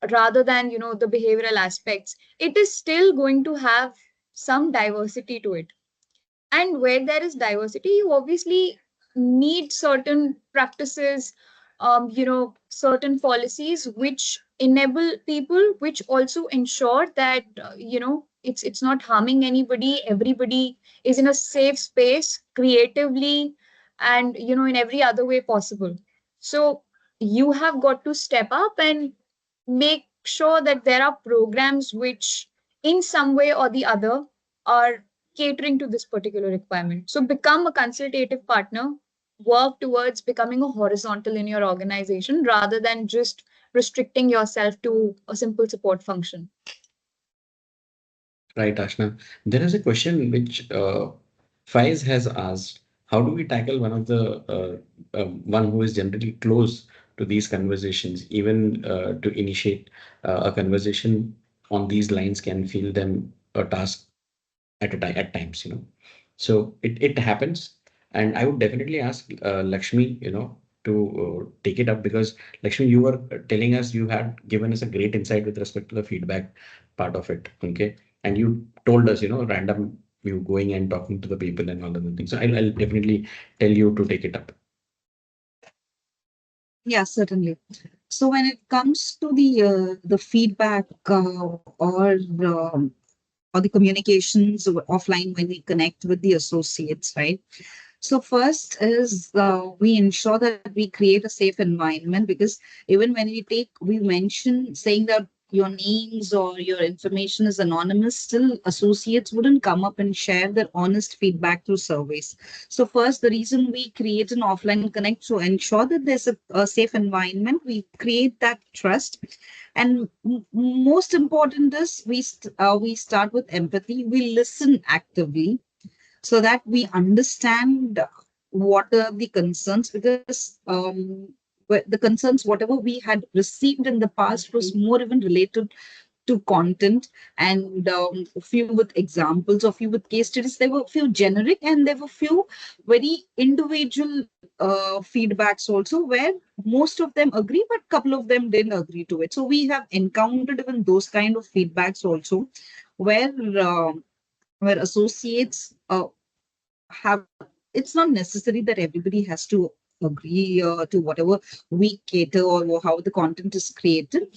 rather than the behavioral aspects, it is still going to have some diversity to it. And where there is diversity, you obviously need certain practices, certain policies which enable people, which also ensure that it's not harming anybody. Everybody is in a safe space creatively, and in every other way possible. So you have got to step up and make sure that there are programs which in some way or the other are catering to this particular requirement. So become a consultative partner, work towards becoming a horizontal in your organization rather than just restricting yourself to a simple support function. Right, Ashna. There is a question which Faiz has asked. How do we tackle one of the one who is generally close to these conversations, even to initiate a conversation on these lines can feel them a task at a time at times, So it happens, and I would definitely ask Lakshmi, to take it up because Lakshmi, you were telling us you had given us a great insight with respect to the feedback part of it, okay? And you told us, random you going and talking to the people and all other things. So I'll definitely tell you to take it up. Yeah, certainly. So when it comes to the feedback or the communications offline when we connect with the associates, right? So first is we ensure that we create a safe environment, because even when we mention saying that your names or your information is anonymous, still associates wouldn't come up and share their honest feedback through surveys. So first, the reason we create an offline connect to ensure that there's a safe environment, we create that trust. And most important is we start with empathy. We listen actively so that we understand what are the concerns, because the concerns whatever we had received in the past was more even related to content, and a few with examples, a few with case studies. There were a few generic and there were few very individual feedbacks also, where most of them agree but couple of them didn't agree to it. So we have encountered even those kind of feedbacks also, where uh, where associates have, it's not necessary that everybody has to agree to whatever we cater or how the content is created.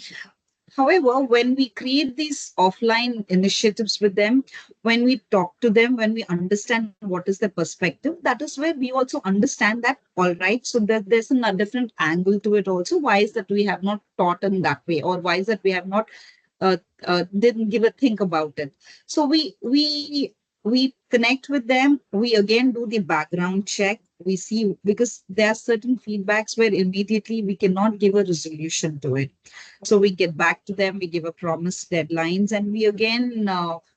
However, when we create these offline initiatives with them, when we talk to them, when we understand what is their perspective, that is where we also understand that, all right, so that there's a different angle to it also. Why is that we have not taught in that way, or why is that we have not didn't give a think about it? So we connect with them. We again do the background check. We see, because there are certain feedbacks where immediately we cannot give a resolution to it. So we get back to them, we give a promise deadlines, and we again,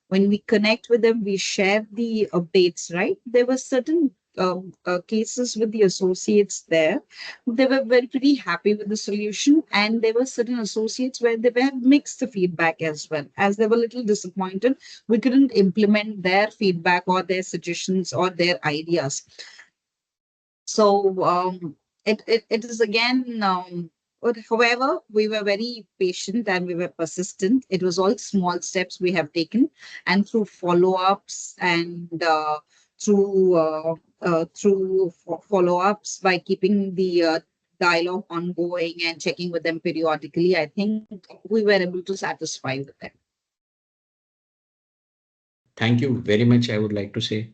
when we connect with them, we share the updates, right? There were certain cases with the associates there. They were very pretty happy with the solution, and there were certain associates where they were mixed feedback as well, as they were a little disappointed we couldn't implement their feedback or their suggestions or their ideas. So it is again, but however, we were very patient and we were persistent. It was all small steps we have taken, and through follow-ups and through follow-ups by keeping the dialogue ongoing and checking with them periodically, I think we were able to satisfy with them. Thank you very much, I would like to say.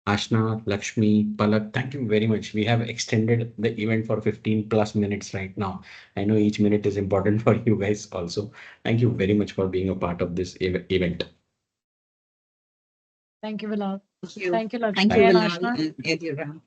Ashna, Lakshmi, Palak, thank you very much. We have extended the event for 15 plus minutes right now. I know each minute is important for you guys also. Thank you very much for being a part of this event. Thank you, Bilal. Thank you. Thank you, Thank Lakshmi you, and Bilal Ashna. and Edira.